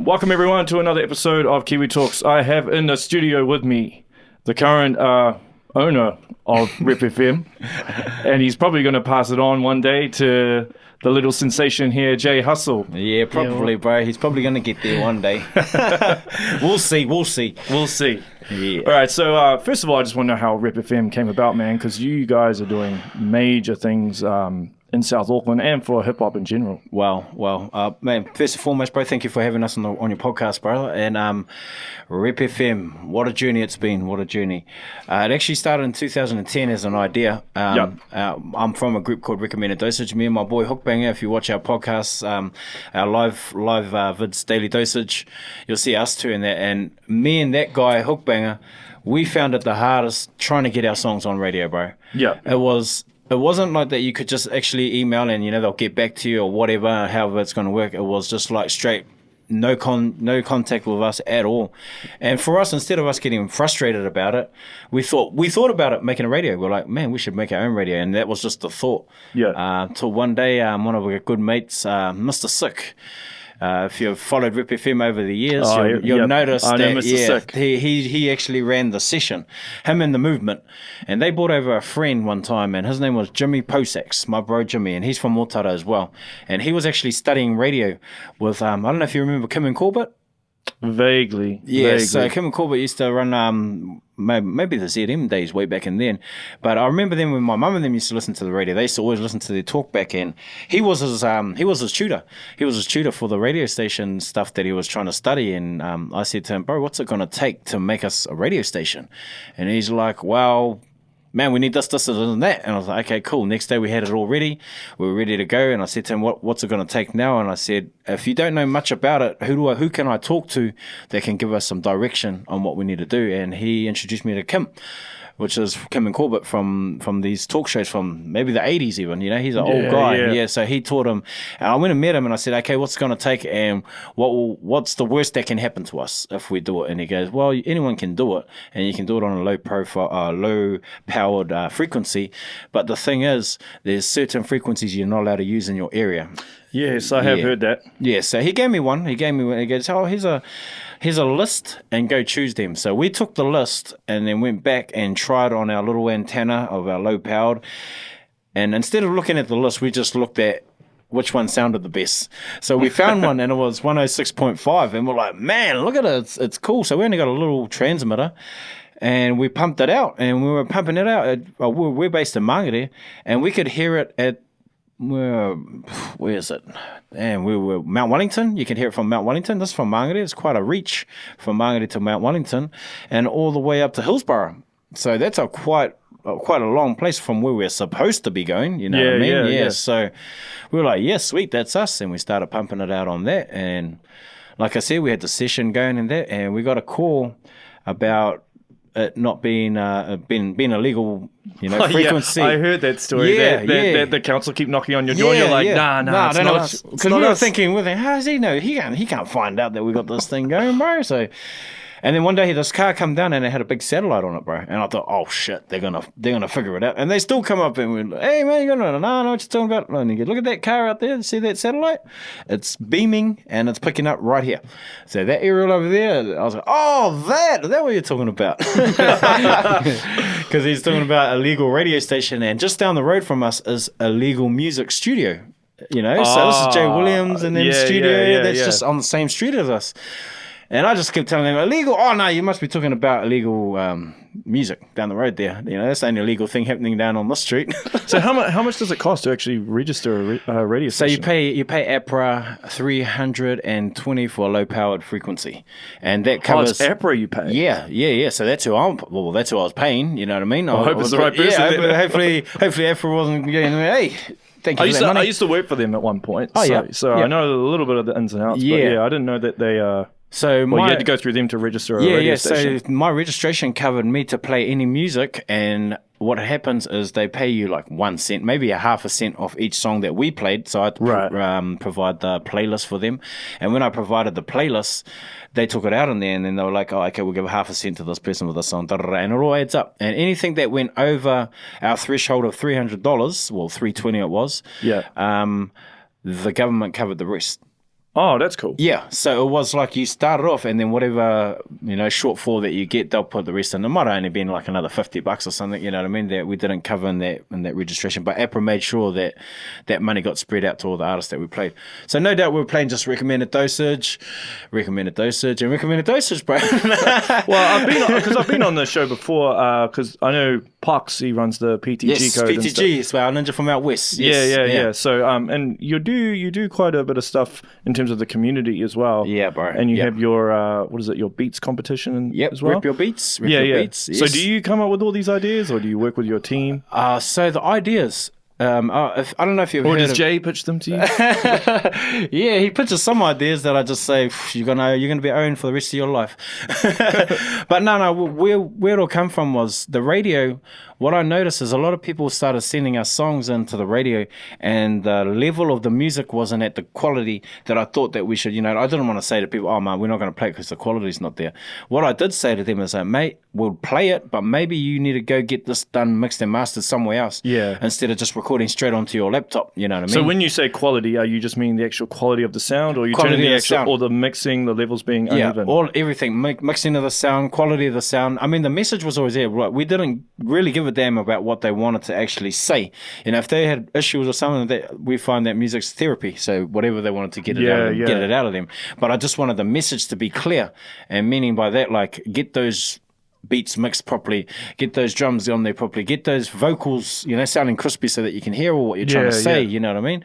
Welcome everyone to another episode of Kiwi Talks. I have in the studio with me the current owner of RepFM, and he's probably going to pass it on one day to the little sensation here, Jay Hustle. Yeah, probably, bro. He's probably going to get there one day. We'll see. Yeah. All right, so first of all, I just want to know how RepFM came about, man, because you guys are doing major things in South Auckland and for hip-hop in general. Well, man, first and foremost, bro, thank you for having us on your podcast, bro. And RepFM, what a journey it's been, what a journey. It actually started in 2010 as an idea. I'm from a group called Recommended Dosage. Me and my boy Hookbanger, if you watch our podcasts, our live vids, Daily Dosage, you'll see us two in that. And me and that guy, Hookbanger, we found it the hardest trying to get our songs on radio, bro. Yeah. It wasn't like that you could just actually email and, they'll get back to you or whatever, however it's going to work. It was just like straight, no contact with us at all. And for us, instead of us getting frustrated about it, we thought about it, making a radio. We're like, man, we should make our own radio. And that was just the thought. Yeah. Till one day, one of our good mates, Mr. Sick, if you've followed RepFM over the years, you'll notice that he actually ran the session, him and the movement, and they brought over a friend one time, and his name was Jimmy Poetik, my bro Jimmy, and he's from Otara as well, and he was actually studying radio with I don't know if you remember Kim and Corbett. Vaguely. So Kim and Corbett used to run maybe the ZM days way back in then, but I remember them when my mum and them used to listen to the radio. They used to always listen to their talk back, and he was his tutor. He was his tutor for the radio station stuff that he was trying to study. And I said to him, bro, what's it going to take to make us a radio station? And he's like, well, man, we need this, and that. And I was like, okay, cool. Next day we had it all ready. We were ready to go. And I said to him, what's it going to take now? And I said, if you don't know much about it, who can I talk to that can give us some direction on what we need to do? And he introduced me to Kim, which is Kim and Corbett from these talk shows from maybe the 80s even. He's an old guy. Yeah, so he taught him. And I went and met him and I said, okay, what's it going to take and what's the worst that can happen to us if we do it? And he goes, well, anyone can do it, and you can do it on a low-powered frequency. But the thing is, there's certain frequencies you're not allowed to use in your area. Yes, I have heard that. Yeah, so he gave me one. He goes, oh, here's a list and go choose them. So we took the list and then went back and tried on our little antenna of our low powered. And instead of looking at the list, we just looked at which one sounded the best. So we found one and it was 106.5. And we're like, man, look at it. It's cool. So we only got a little transmitter. And we pumped it out. And we were pumping it out. We're based in Mangere. And we could hear it at, where is it? And we were Mount Wellington. You can hear it from Mount Wellington. This is from Mangere. It's quite a reach from Mangere to Mount Wellington, and all the way up to Hillsborough. So that's quite a long place from where we're supposed to be going. You know what I mean? Yeah. So we were like, yeah, sweet, that's us. And we started pumping it out on that. And like I said, we had the session going in that, and we got a call about it not being illegal, frequency. Yeah, I heard that story. That the council keep knocking on your door. You're like, nah, it's not. Because we were thinking, how does he know? He can't find out that we got this thing going, bro. So, and then one day this car come down and it had a big satellite on it, bro. And I thought, oh shit, they're gonna figure it out. And they still come up and we're like, hey man, you know what you're talking about? And you go, look at that car out there. See that satellite? It's beaming and it's picking up right here. So that aerial over there, I was like, oh, is that what you're talking about? Because he's talking about a legal radio station, and just down the road from us is a legal music studio. So this is Jay Williams and then studio that's just on the same street as us. And I just kept telling them, illegal? Oh, no, you must be talking about illegal music down the road there. That's the only illegal thing happening down on this street. So how much does it cost to actually register a radio station? So you pay APRA $320 for a low-powered frequency. And that covers... Oh, it's APRA you pay? Yeah. So that's who I was paying, you know what I mean? I hope it's the right person. Yeah, hopefully APRA wasn't getting, hey... I used to work for them at one point. So I know a little bit of the ins and outs. But I didn't know that they... you had to go through them to register a radio station. So my registration covered me to play any music, and what happens is they pay you like 1 cent, maybe a half a cent off each song that we played. So I had to provide the playlist for them. And when I provided the playlist, they took it out in there, and then they were like, oh, okay, we'll give a half a cent to this person with this song, and it all adds up. And anything that went over our threshold of $300, well, $320 it was, the government covered the rest. Oh, that's cool. Yeah, so it was like you started off, and then whatever shortfall that you get, they'll put the rest in. It might have only been like another $50 or something. You know what I mean? That we didn't cover in that registration, but APRA made sure that money got spread out to all the artists that we played. So no doubt we were playing just recommended dosage, bro. Well, I've been on the show before because I know Pox, he runs the PTG code. Yes, PTG, it's our ninja from out west. Yes, yeah. So and you do quite a bit of stuff in terms of the community as well. Yeah, bro. And you have your your beats competition as well. Rep your beats. Beats. Yes. So do you come up with all these ideas, or do you work with your team? So the ideas. I don't know if you've heard. Or does Jay pitch them to you? Yeah, he pitches some ideas that I just say you're gonna be owned for the rest of your life. But no, where it all come from was the radio. What I noticed is a lot of people started sending us songs into the radio, and the level of the music wasn't at the quality that I thought that we should. I didn't want to say to people, "Oh man, we're not going to play it because the quality's not there." What I did say to them is, "Mate, we'll play it, but maybe you need to go get this done, mixed and mastered somewhere else, instead of just recording straight onto your laptop." You know what I mean? So when you say quality, are you just meaning the actual quality of the sound, or you turning the actual sound, or the mixing, the levels being uneven? Everything, mixing of the sound, quality of the sound. I mean, the message was always there. Right? We didn't really give a damn about what they wanted to actually say. If they had issues or something, we find that music's therapy. So whatever they wanted to get it out of them. But I just wanted the message to be clear, and meaning by that, like, get those beats mixed properly, get those drums on there properly, get those vocals, sounding crispy so that you can hear what you're trying to say, you know what I mean?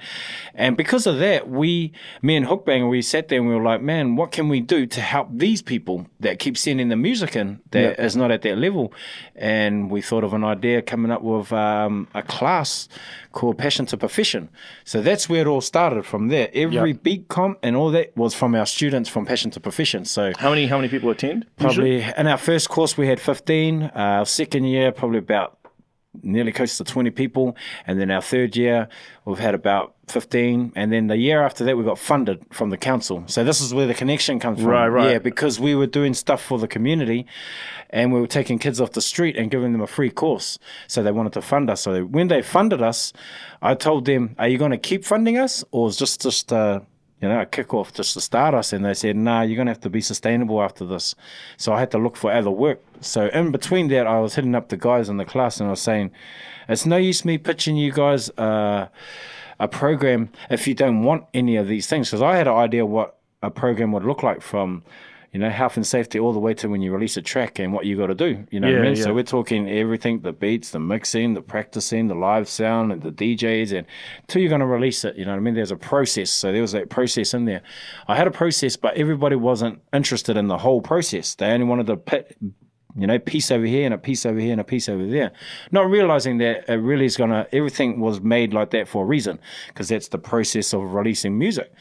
And because of that, me and Hookbanger, we sat there and we were like, man, what can we do to help these people that keep sending the music in that is not at that level? And we thought of an idea coming up with a class called Passion to Profession. So that's where it all started from there. Every beat comp and all that was from our students from Passion to Profession. So how many people attend? Probably usually? In our first course we had 15. Our second year probably about nearly close to 20 people, and then our third year we've had about 15, and then the year after that we got funded from the council. So this is where the connection comes from. Right. Yeah, because we were doing stuff for the community, and we were taking kids off the street and giving them a free course. So they wanted to fund us. So when they funded us, I told them, are you going to keep funding us, or is just a kick-off just to start us? And they said, nah, you're going to have to be sustainable after this. So I had to look for other work. So in between that, I was hitting up the guys in the class and I was saying, it's no use me pitching you guys a program if you don't want any of these things. Because I had an idea what a program would look like, from health and safety all the way to when you release a track and what you got to do. What I mean? So we're talking everything, the beats, the mixing, the practicing, the live sound, and the DJs, and until you're going to release it. You know what I mean? There's a process. So there was that process in there. I had a process, but everybody wasn't interested in the whole process. They only wanted to piece over here and a piece over here and a piece over there. Not realizing that it really is everything was made like that for a reason, because that's the process of releasing music.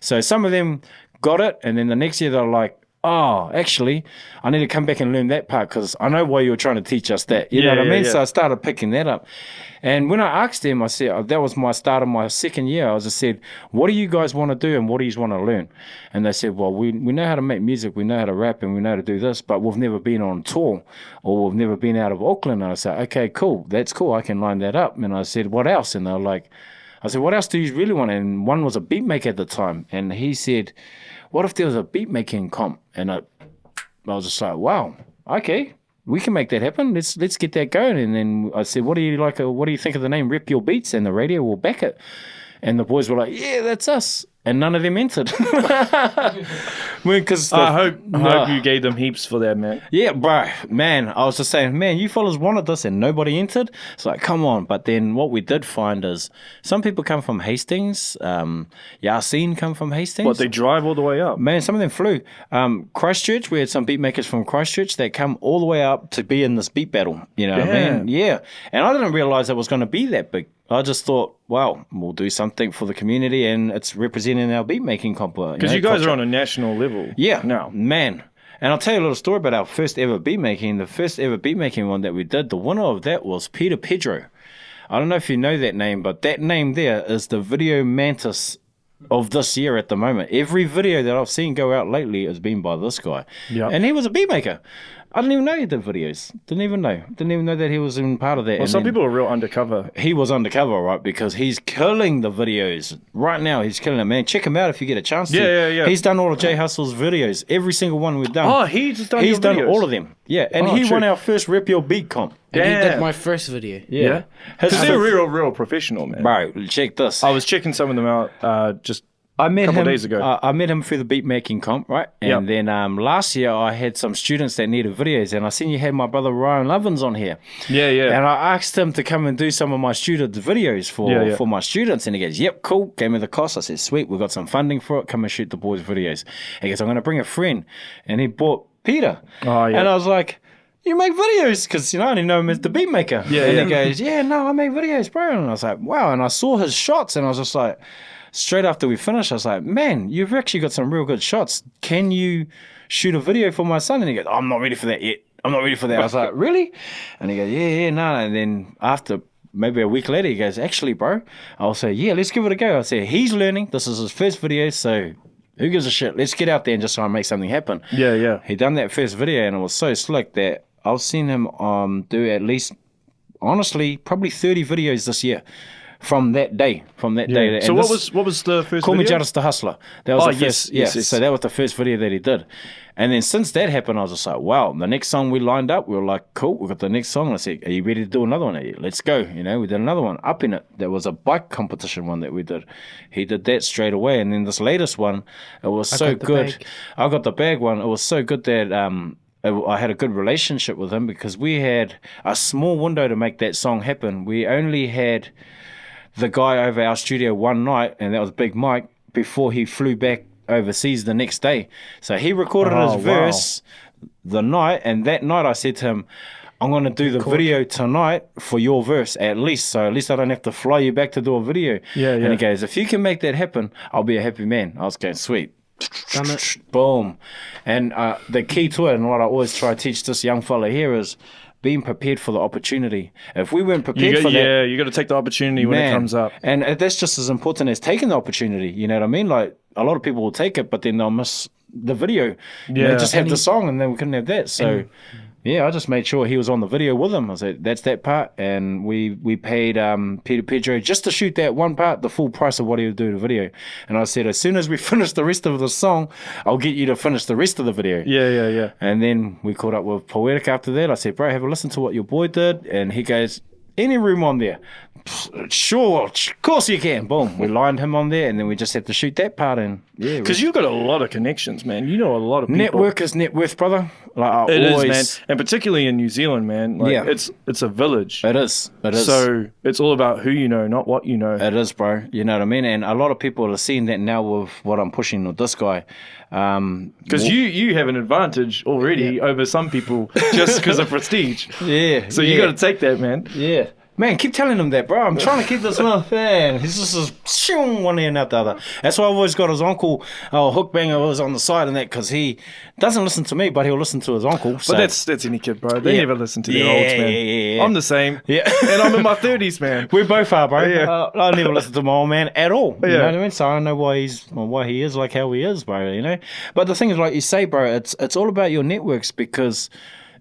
So some of them got it, and then the next year they're like, oh, actually, I need to come back and learn that part because I know why you were trying to teach us that. You know what I mean? Yeah. So I started picking that up. And when I asked them, I said, that was my start of my second year. I just said, what do you guys want to do and what do you want to learn? And they said, well, we know how to make music, we know how to rap, and we know how to do this, but we've never been on tour, or we've never been out of Auckland. And I said, okay, cool. That's cool. I can line that up. And I said, what else? And they're like, I said, what else do you really want? And one was a beat maker at the time. And he said, what if there was a beat making comp? And I was just like, wow, okay, we can make that happen. Let's get that going. And then I said, what do you think of the name Rep Your Beats? And the radio will back it. And the boys were like, yeah, that's us. And none of them entered. I hope you gave them heaps for that, man. Yeah, bro. Man, I was just saying, man, you fellas wanted this and nobody entered. It's like, come on. But then what we did find is some people come from Hastings. Yasin come from Hastings. What, they drive all the way up? Man, some of them flew. Christchurch, we had some beat makers from Christchurch that come all the way up to be in this beat battle. You know what I mean? Yeah. And I didn't realize it was going to be that big. I just thought, wow, we'll do something for the community, and it's representing our beat making comp. Because you guys are on a national level. Yeah, now, man. And I'll tell you a little story about our first ever beat making. The first ever beat making one that we did, the winner of that was Pedro. I don't know if you know that name, but that name there is the video mantis of this year at the moment. Every video that I've seen go out lately has been by this guy. Yep. And he was a beat maker. I didn't even know he did videos. Didn't even know that he was even part of that. Well, And some then people are real undercover. he was undercover, right? Because he's killing the videos right now. He's killing it, man. Check him out if you get a chance to. Yeah. He's done all of J Hustle's videos. Every single one we've done. Oh, he's done. He's done videos. all of them. Yeah, and he won our first Rep Your Beat comp. And he Yeah. did my first video. Yeah, because they're real professional, man. Bro, check this. I was checking some of them out just I met couple him days ago. I met him through the beat making comp, right? And then last year I had some students that needed videos, and I seen you had my brother Ryan Lovins on here. Yeah. And I asked him to come and do some of my student videos for my students, and he goes, "Yep, cool." Gave me the cost. I said, "Sweet, we got some funding for it. Come and shoot the boys' videos." He goes, "I'm going to bring a friend," and he bought Peter. Oh, yeah. And I was like, "You make videos?" Because, I didn't know him as the beat maker. And he goes, "Yeah, no, I make videos, bro." And I was like, "Wow." And I saw his shots, and I was just like, straight after we finished, I was like, "Man, you've actually got some real good shots. Can you shoot a video for my son?" And he goes, "I'm not ready for that yet. I'm not ready for that." I was like, "Really?" And he goes, yeah, no. And then after maybe a week later, he goes, "Actually, bro," I'll say, "Yeah, let's give it a go." I say, "He's learning. This is his first video, so who gives a shit? Let's get out there and just try and make something happen." Yeah. He done that first video, and it was so slick that I've seen him do at least, honestly, probably 30 videos this year. From that day. And So what was the first Call video? Me Jarvis the Hustler. That was the first. yes. So that was the first video that he did. And then since that happened, I was just like, wow. The next song we lined up, we were like, cool, we got the next song. And I said, "Are you ready to do another one?" Let's go. We did another one, Up in It. That was a bike competition one that we did. He did that straight away. And then this latest one, it was so good. I got the bag one. It was so good that I had a good relationship with him because we had a small window to make that song happen. We only had the guy over our studio one night, and that was Big Myke, before he flew back overseas the next day. So he recorded his verse the night, and that night I said to him, "I'm going to do the video tonight for your verse at least, so at least I don't have to fly you back to do a video." And he goes, "If you can make that happen, I'll be a happy man." I was going, sweet. Done it. Boom. And the key to it, and what I always try to teach this young fella here, is being prepared for the opportunity. If we weren't prepared for that... Yeah, you got to take the opportunity when it comes up. And that's just as important as taking the opportunity, you know what I mean? Like, a lot of people will take it, but then they'll miss the video. Yeah. They just have the song, and then we couldn't have that. So, I just made sure he was on the video with him. I said, that's that part. And we paid Pedro just to shoot that one part, the full price of what he would do the video. And I said, as soon as we finish the rest of the song, I'll get you to finish the rest of the video. Yeah. And then we caught up with Poetik after that. I said, "Bro, have a listen to what your boy did." And he goes, "Any room on there?" "Sure, of course you can." Boom. We lined him on there, and then we just had to shoot that part in. Yeah, Because you've got a lot of connections, man. You know a lot of people. network is net worth, brother. Like, It is, man. And particularly in New Zealand, man. Like, it's a village. It is. So it's all about who you know, not what you know. It is, bro. You know what I mean? And a lot of people are seeing that now with what I'm pushing with this guy. Because you have an advantage already over some people just because of prestige. Yeah. So you got to take that, man. Yeah. Man, keep telling him that, bro. I'm trying to keep this one fan. He's just one ear and out the other. That's why I've always got his uncle, Hook Banger, was on the side and that, because he doesn't listen to me, but he'll listen to his uncle. So. But that's any kid, bro. They never listen to their olds, man. Yeah. I'm the same. Yeah. And I'm in my 30s, man. We both are, bro. Yeah. I never listen to my old man at all. You Yeah. know what I mean? So I don't know why he is like how he is, bro. You know. But the thing is, like you say, bro, it's all about your networks, because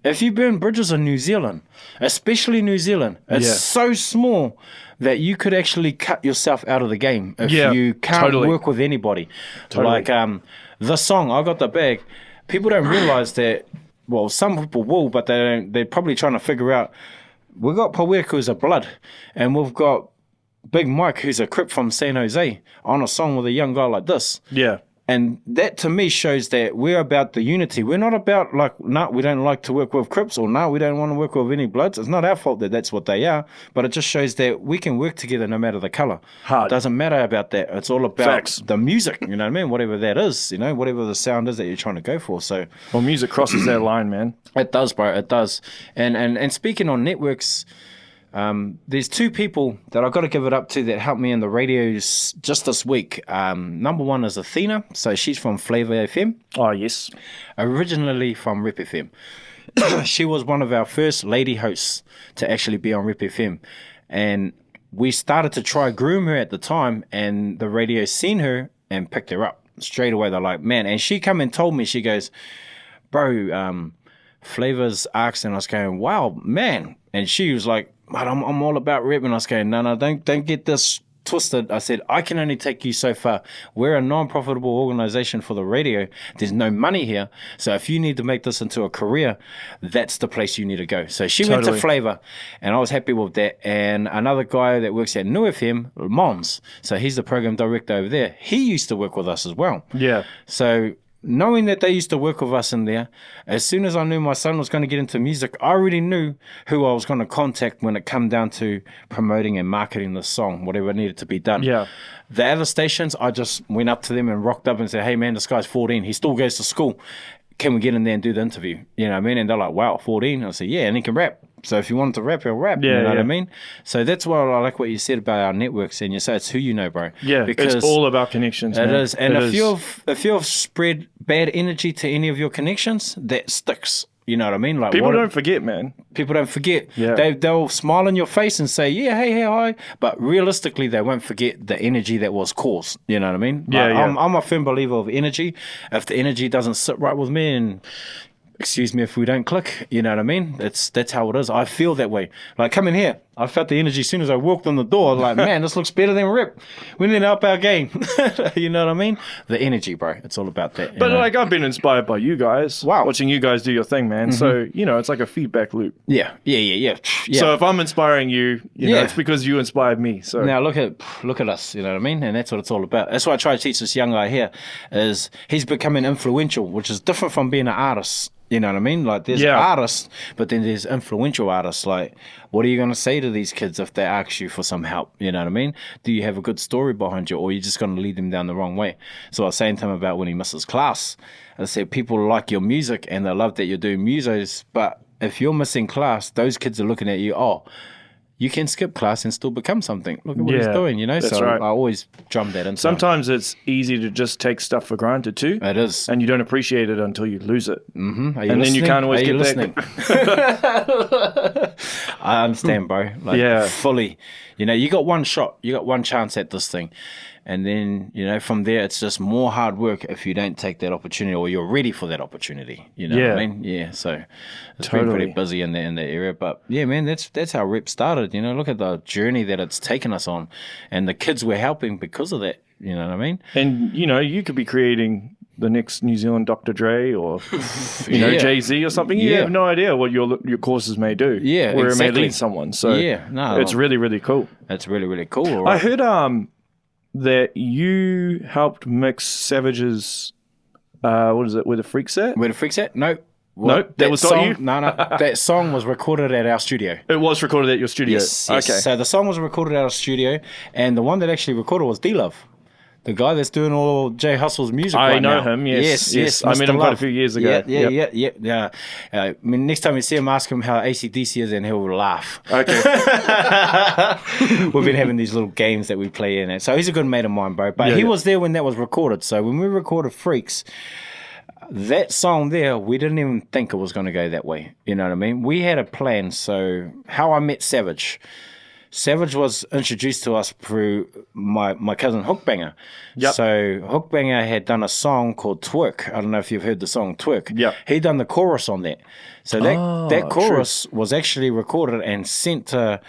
if you burn bridges in New Zealand, especially New Zealand, it's so small that you could actually cut yourself out of the game if you can't work with anybody. Like the song "I Got the Bag," people don't realize that. Well, some people will, but they don't. They're probably trying to figure out. We've got Poetik, who's a blood, and we've got Big Myke, who's a Crip from San Jose, on a song with a young guy like this. Yeah. And that to me shows that we're about the unity. We're not about like, no, we don't like to work with Crips, or no, we don't want to work with any Bloods. It's not our fault that that's what they are, but it just shows that we can work together no matter the colour. It doesn't matter about that. It's all about the music, you know what I mean? Whatever that is, you know, whatever the sound is that you're trying to go for. So, well, music crosses that line, man. It does, bro. It does. And speaking on networks, there's two people that I've got to give it up to that helped me in the radios just this week. Number one is Athena. So she's from Flavor FM. Oh, yes. Originally from RepFM. She was one of our first lady hosts to actually be on RepFM. And we started to try groom her at the time, and the radio seen her and picked her up straight away. They're like, man. And she come and told me, she goes, bro, Flavor's accent, I was going, wow, man. And she was like, but I'm all about rap. And I was going, no, don't get this twisted. I said, I can only take you so far. We're a non-profitable organization for the radio. There's no money here. So if you need to make this into a career, that's the place you need to go. So she went to Flavor, and I was happy with that. And another guy that works at New FM, Mons, so he's the program director over there. He used to work with us as well. Yeah. So knowing that they used to work with us in there, as soon as I knew my son was going to get into music, I already knew who I was going to contact when it come down to promoting and marketing the song, whatever needed to be done. Yeah. The other stations, I just went up to them and rocked up and said, hey, man, this guy's 14. He still goes to school. Can we get in there and do the interview? You know what I mean? And they're like, wow, 14? I said, yeah, and he can rap. So if you wanted to rap, he'll rap. Yeah, you know what I mean? So that's why I like what you said about our networks, and you say it's who you know, bro. Yeah, because it's all about connections, man. It is. And if you've spread bad energy to any of your connections, that sticks. You know what I mean? Like people don't forget, man. People don't forget. Yeah. They'll smile in your face and say, yeah, hey, hi. But realistically, they won't forget the energy that was caused. You know what I mean? Yeah, Like, yeah. I'm a firm believer of energy. If the energy doesn't sit right with me, and excuse me if we don't click, you know what I mean? That's how it is. I feel that way. Like coming here, I felt the energy as soon as I walked in the door. I was like, man, this looks better than Rep. We need to up our game. You know what I mean? The energy, bro. It's all about that. But like I've been inspired by you guys. Wow. Watching you guys do your thing, man. So, it's like a feedback loop. Yeah. So if I'm inspiring you, you know, Yeah. it's because you inspired me. So Now look at us, you know what I mean? And that's what it's all about. That's why I try to teach this young guy here, is he's becoming influential, which is different from being an artist. You know what I mean? Like there's artists, but then there's influential artists. Like, what are you going to say to these kids if they ask you for some help? You know what I mean? Do you have a good story behind you, or are you just going to lead them down the wrong way? So I was saying to him about when he misses class. I said, people like your music and they love that you're doing musos, but if you're missing class, those kids are looking at you, you can skip class and still become something. Look at what he's doing, you know? That's so right. I always drum that in. sometimes it's easy to just take stuff for granted too. It is. And you don't appreciate it until you lose it. Mm-hmm. And then you can't always get back. I understand, bro. Like, fully. You know, you got one shot. You got one chance at this thing. And then, you know, from there, it's just more hard work if you don't take that opportunity, or you're ready for that opportunity. You know what I mean? Yeah, so it's been pretty busy in that area. But, yeah, man, that's how Rep started. You know, look at the journey that it's taken us on. And the kids we're helping because of that. You know what I mean? And, you know, you could be creating the next New Zealand Dr. Dre or, you know, Jay-Z or something. You have no idea what your courses may do. Yeah, where exactly. it may lead someone. So it's really, really cool. It's really, really cool. All right. I heard that you helped mix Savage's, what is it, Where the Freak's At? Where the Freak's At? No. Nope, that was not you? No. That song was recorded at our studio. It was recorded at your studio? Yes. Okay. So the song was recorded at our studio, and the one that actually recorded was D-Love. The guy that's doing all Jay Hustle's music I right know now. him, yes. I Mr. met him quite a Love. few years ago. Yeah. I mean, next time you see him, ask him how AC/DC is, and he'll laugh. Okay. We've been having these little games that we play in it. So he's a good mate of mine, bro. But he was there when that was recorded. So when we recorded Freaks, that song there, we didn't even think it was going to go that way. You know what I mean? We had a plan. So how I met Savage was introduced to us through my cousin Hookbanger. Yep. So Hookbanger had done a song called Twerk. I don't know if you've heard the song Twerk. Yep. He done the chorus on that. So that chorus was actually recorded and sent to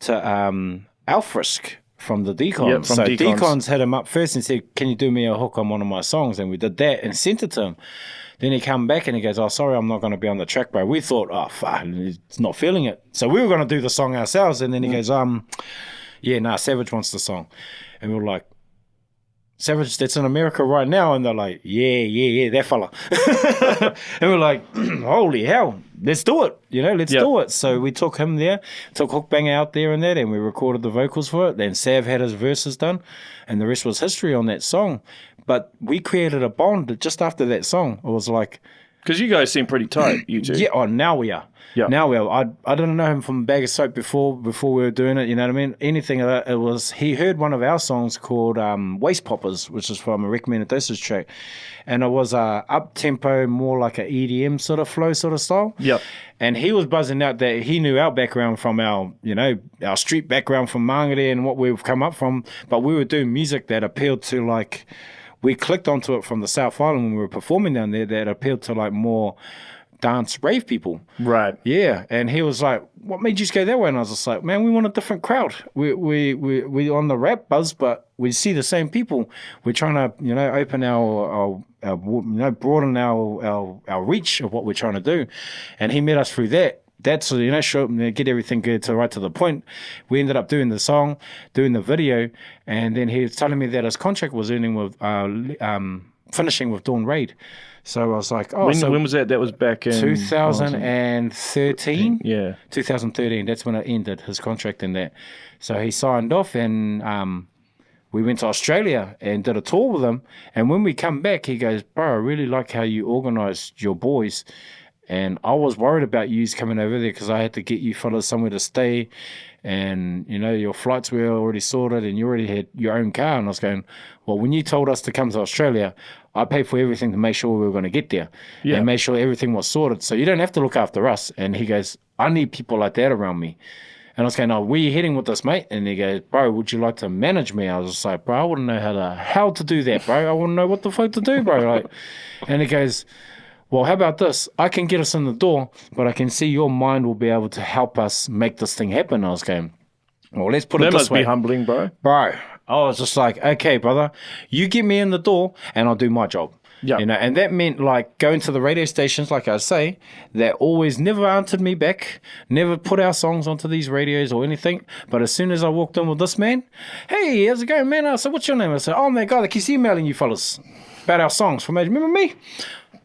Alfrisk from the Deceptikonz. Yep, from so Deceptikonz. Deceptikonz hit him up first and said, can you do me a hook on one of my songs? And we did that and sent it to him. Then he come back and he goes, sorry, I'm not going to be on the track, bro. We thought, fuck, he's not feeling it. So we were going to do the song ourselves. And then he goes, Savage wants the song. And we were like, Savage, that's in America right now. And they're like, yeah, that fella. And we're like, holy hell, let's do it. You know, let's do it. So we took him there, took Hookbanger out there and that, and we recorded the vocals for it. Then Sav had his verses done, and the rest was history on that song. But we created a bond just after that song. It was like... Because you guys seem pretty tight, you two. Yeah, now we are. Yeah. Now we are. I didn't know him from a bag of soap before we were doing it, you know what I mean? Anything of that. It was, he heard one of our songs called Waist Poppers, which is from a Recommended Dosage track. And it was up-tempo, more like an EDM sort of flow sort of style. Yep. And he was buzzing out that he knew our background from our street background from Mangere and what we've come up from. But we were doing music that appealed to like... We clicked onto it from the South Island when we were performing down there that appealed to like more dance rave people. Right. Yeah, and he was like, "What made you go that way?" And I was just like, "Man, we want a different crowd. We on the rap buzz, but we see the same people. We're trying to, open our broaden our reach of what we're trying to do." And he met us through that. That's get everything good to right to the point. We ended up doing the song, doing the video, and then he was telling me that his contract was ending with finishing with Dawn Raid. So I was like, when was that? That was back in 2013. Yeah, 2013. That's when it ended, his contract and that. So he signed off, and we went to Australia and did a tour with him. And when we come back, he goes, "Bro, I really like how you organised your boys. And I was worried about you coming over there because I had to get you fellas somewhere to stay. And, your flights were already sorted and you already had your own car." And I was going, "Well, when you told us to come to Australia, I paid for everything to make sure we were going to get there and make sure everything was sorted. So you don't have to look after us." And he goes, "I need people like that around me." And I was going, "Oh, where are you heading with this, mate?" And he goes, "Bro, would you like to manage me?" I was just like, "Bro, I wouldn't know how to do that, bro. I wouldn't know what the fuck to do, bro." Like, and he goes, "Well, how about this? I can get us in the door, but I can see your mind will be able to help us make this thing happen." I was going, "Well, let's put it this way." That must be humbling, bro. Bro, I was just like, "Okay, brother, you get me in the door and I'll do my job." Yeah. And that meant like going to the radio stations, like I say, that always never answered me back, never put our songs onto these radios or anything. But as soon as I walked in with this man, "Hey, how's it going, man?" I said, "What's your name?" I said, "Oh, that guy that keeps emailing you fellas about our songs from age. Remember me?"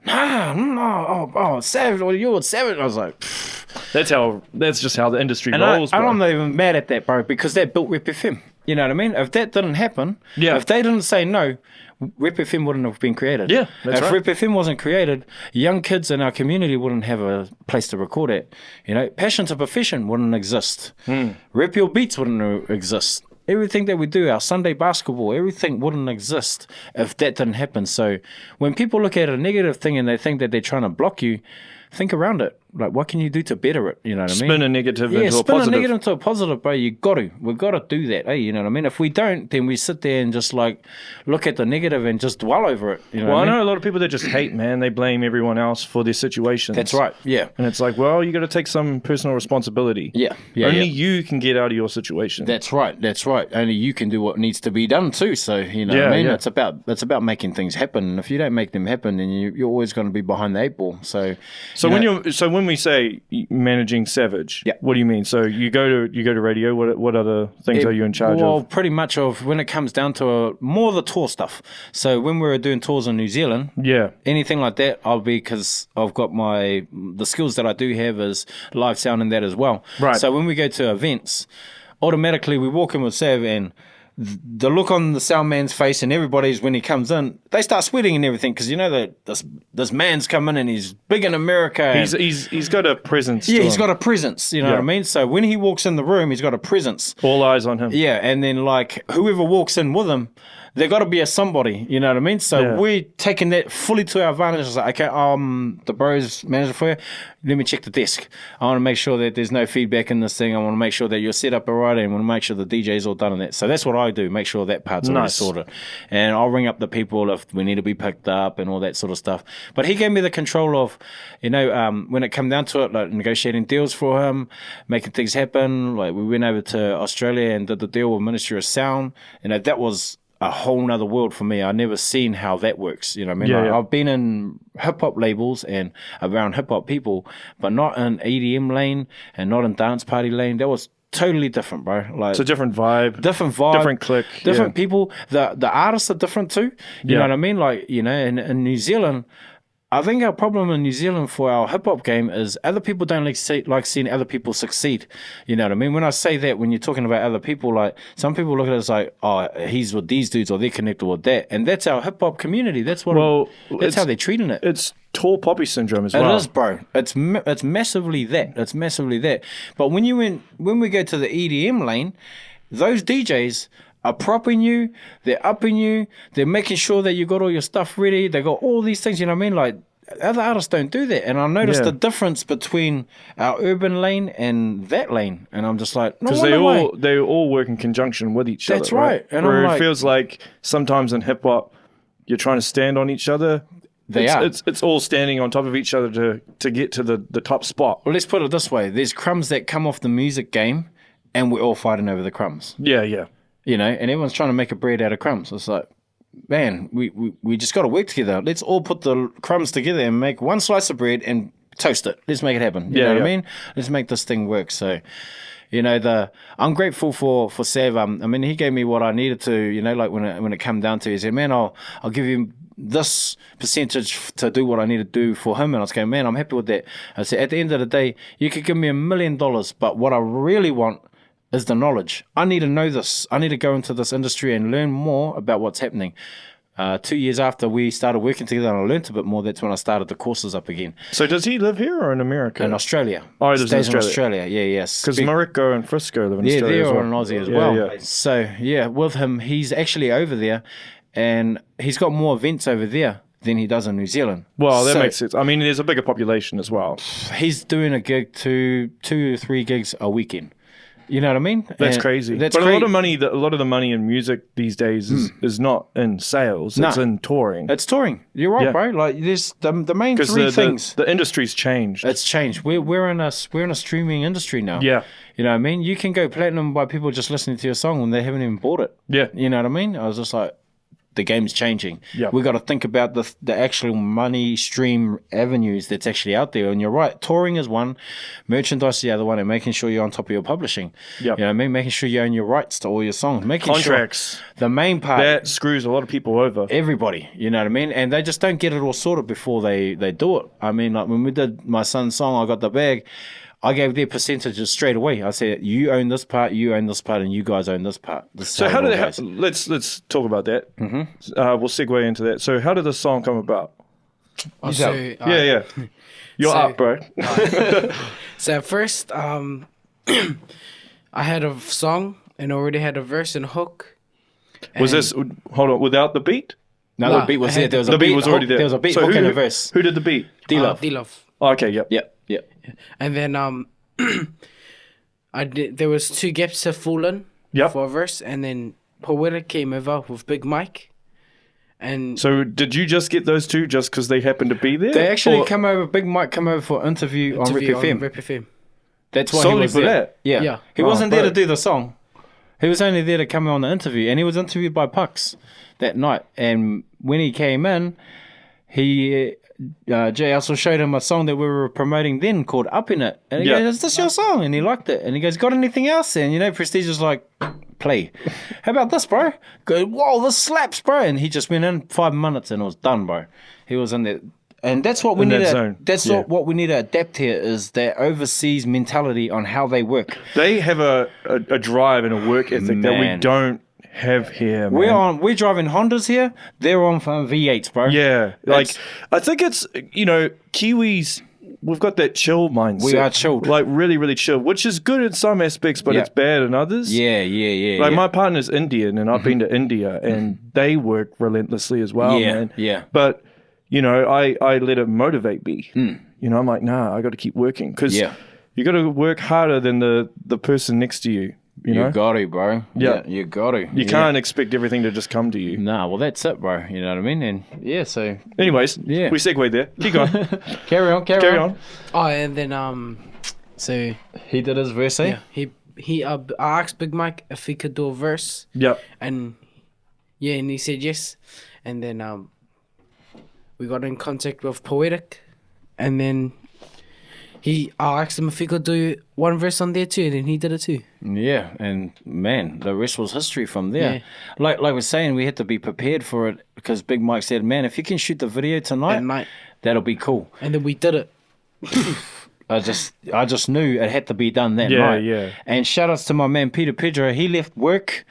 No, Savage, or you're Savage. I was like, Pfft. That's just how the industry rolls, bro. And I'm not even mad at that, bro, because that built RepFM. You know what I mean? If that didn't happen, if they didn't say no, RepFM wouldn't have been created. Yeah, that's right. If RepFM wasn't created, young kids in our community wouldn't have a place to record at. Passion to Profession wouldn't exist. Rep Your Beats wouldn't exist. Everything that we do, our Sunday basketball, everything wouldn't exist if that didn't happen. So when people look at a negative thing and they think that they're trying to block you, think around it. Like, what can you do to better it? You know what I mean? Spin a negative into a positive. Spin a negative into a positive, bro. We've got to do that, eh? You know what I mean? If we don't, then we sit there and just like look at the negative and just dwell over it. You know I know a lot of people that just hate, man. They blame everyone else for their situations. That's right, yeah. And it's like, well, you got to take some personal responsibility. Yeah. Only you can get out of your situation. That's right. Only you can do what needs to be done too. So, you know what I mean? Yeah. It's about making things happen. And if you don't make them happen, then you're always going to be behind the eight ball. So when we say managing Savage, what do you mean? So you go to radio. What other things are you in charge of? Well, pretty much of when it comes down to more of the tour stuff. So when we were doing tours in New Zealand, anything like that, because I've got the skills that I do have is live sound and that as well. Right. So when we go to events, automatically we walk in with Sav and the look on the sound man's face and everybody's when he comes in, they start sweating and everything because that this man's coming and he's big in America. He's got a presence. Yeah, he's got a presence. You know what I mean? So when he walks in the room, he's got a presence. All eyes on him. Yeah, and then like whoever walks in with him, they got to be a somebody. You know what I mean? So we're taking that fully to our advantage. It's like, okay, the bro's manager for you. Let me check the desk. I want to make sure that there's no feedback in this thing. I want to make sure that you're set up all right, and I want to make sure the DJ's all done on that. So that's what I do. Make sure that part's already sorted. And I'll ring up the people if we need to be picked up and all that sort of stuff. But he gave me the control of, when it come down to it, like negotiating deals for him, making things happen. Like we went over to Australia and did the deal with Ministry of Sound. That was a whole nother world for me. I never seen how that works. You know what I mean? I've been in hip hop labels and around hip hop people, but not in EDM lane and not in dance party lane. That was totally different, bro. Like it's a different vibe, different click, different people. The artists are different too. You know what I mean? Like in New Zealand, I think our problem in New Zealand for our hip-hop game is other people don't like seeing other people succeed. You know what I mean? When I say that, when you're talking about other people, like some people look at it as like, oh, he's with these dudes or they're connected with that. And that's our hip-hop community. That's that's how they're treating it. It's tall poppy syndrome as well. It is, bro. It's massively that. It's massively that. But when we go to the EDM lane, those DJs are propping you, they're upping you, they're making sure that you got all your stuff ready, they got all these things, you know what I mean? Like, other artists don't do that. And I noticed the difference between our urban lane and that lane. And I'm just like, no, because they all work in conjunction with each other. That's right. And where it feels like sometimes in hip-hop, you're trying to stand on each other, It's all standing on top of each other to get to the top spot. Well, let's put it this way. There's crumbs that come off the music game, and we're all fighting over the crumbs. Yeah, yeah. You know, and everyone's trying to make a bread out of crumbs. It's like, man, we just got to work together. Let's all put the crumbs together and make one slice of bread and toast it. Let's make it happen. You know what I mean? Let's make this thing work. So, you know, I'm grateful for Sav. I mean, he gave me what I needed to. You know, like when it came down to it, he said, man, I'll give you this percentage to do what I need to do for him. And I was going, man, I'm happy with that. I said, at the end of the day, you could give me $1 million, but what I really want is the knowledge. I need to know this. I need to go into this industry and learn more about what's happening. 2 years after we started working together and I learned a bit more, that's when I started the courses up again. So does he live here or in America? In Australia. Oh, he lives in Australia. Yeah, yes. Because Mariko and Frisco live in Australia they're as well. in Aussie as well. Yeah. So, yeah, with him, he's actually over there and he's got more events over there than he does in New Zealand. Well, that makes sense. I mean, there's a bigger population as well. He's doing a gig two or three gigs a weekend. You know what I mean? That's crazy. But a lot of the money in music these days is not in sales. It's in touring. It's touring. You're right, bro. Like there's the main three things. The industry's changed. It's changed. We're in a streaming industry now. Yeah. You know what I mean? You can go platinum by people just listening to your song when they haven't even bought it. Yeah. You know what I mean? I was just like, the game's changing. Yeah. We got to think about the actual money stream avenues that's actually out there. And you're right, touring is one, merchandise is the other one, and making sure you're on top of your publishing. Yeah. You know what I mean? Making sure you own your rights to all your songs. Making Contracts. Sure the main part. That screws a lot of people over. Everybody, you know what I mean? And they just don't get it all sorted before they do it. I mean, like when we did my son's song, I Got the Bag, I gave their percentages straight away. I said, you own this part, and you guys own this part. So how did it let's talk about that. Mm-hmm. We'll segue into that. So how did the song come about? Yeah. You're up, bro. So at first, I had a song and already had a verse and a hook. Was this, hold on, without the beat? No, the beat was there. There was the beat was already there. There was a beat, hook and a verse. Who did the beat? D-Love. Oh, okay, yep. Yep. And then there was 2 gaps to fill in for a verse, and then Poetik came over with Big Myke. And so did you just get those 2 just because they happened to be there? They actually Big Myke come over for interview on RepFM. That's why solely he was for there. that? Yeah. He wasn't there to do the song. He was only there to come on the interview, and he was interviewed by Pucks that night. And when he came in, Jay also showed him a song that we were promoting then called Up In It. And he goes, is this your song? And he liked it. And he goes, got anything else? And, you know, Prestige is like, play. How about this, bro? Go, whoa, this slaps, bro. And he just went in 5 minutes and it was done, bro. He was in there. And that's what we need to, what we need to adapt here is that overseas mentality on how they work. They have a drive and a work ethic that we don't have here, man. We're driving Hondas here. They're on V8s, bro. Yeah, like I think it's Kiwis. We've got that chill mindset. We are chilled, like really, really chill, which is good in some aspects, but it's bad in others. Yeah. Like my partner's Indian, and I've been to India, and they work relentlessly as well, man. Yeah. But you know, I let it motivate me. You know, I'm like, nah, I got to keep working because you got to work harder than the person next to you. You know? got to, bro. Yeah, you got to. You can't expect everything to just come to you. Nah, well, that's it, bro. You know what I mean? And so. Anyways, we segued there. Keep going. Carry on. Oh, and then so he did his verse. Yeah, I asked Big Myke if he could do a verse. Yep. And he said yes. And then we got in contact with Poetik, and then I asked him if he could do one verse on there too, and then he did it too. Yeah, and man, the rest was history from there. Yeah. Like we're saying, we had to be prepared for it because Big Myke said, man, if you can shoot the video tonight, that'll be cool. And then we did it. I just knew it had to be done that night. Yeah. And shout outs to my man Pedro. He left work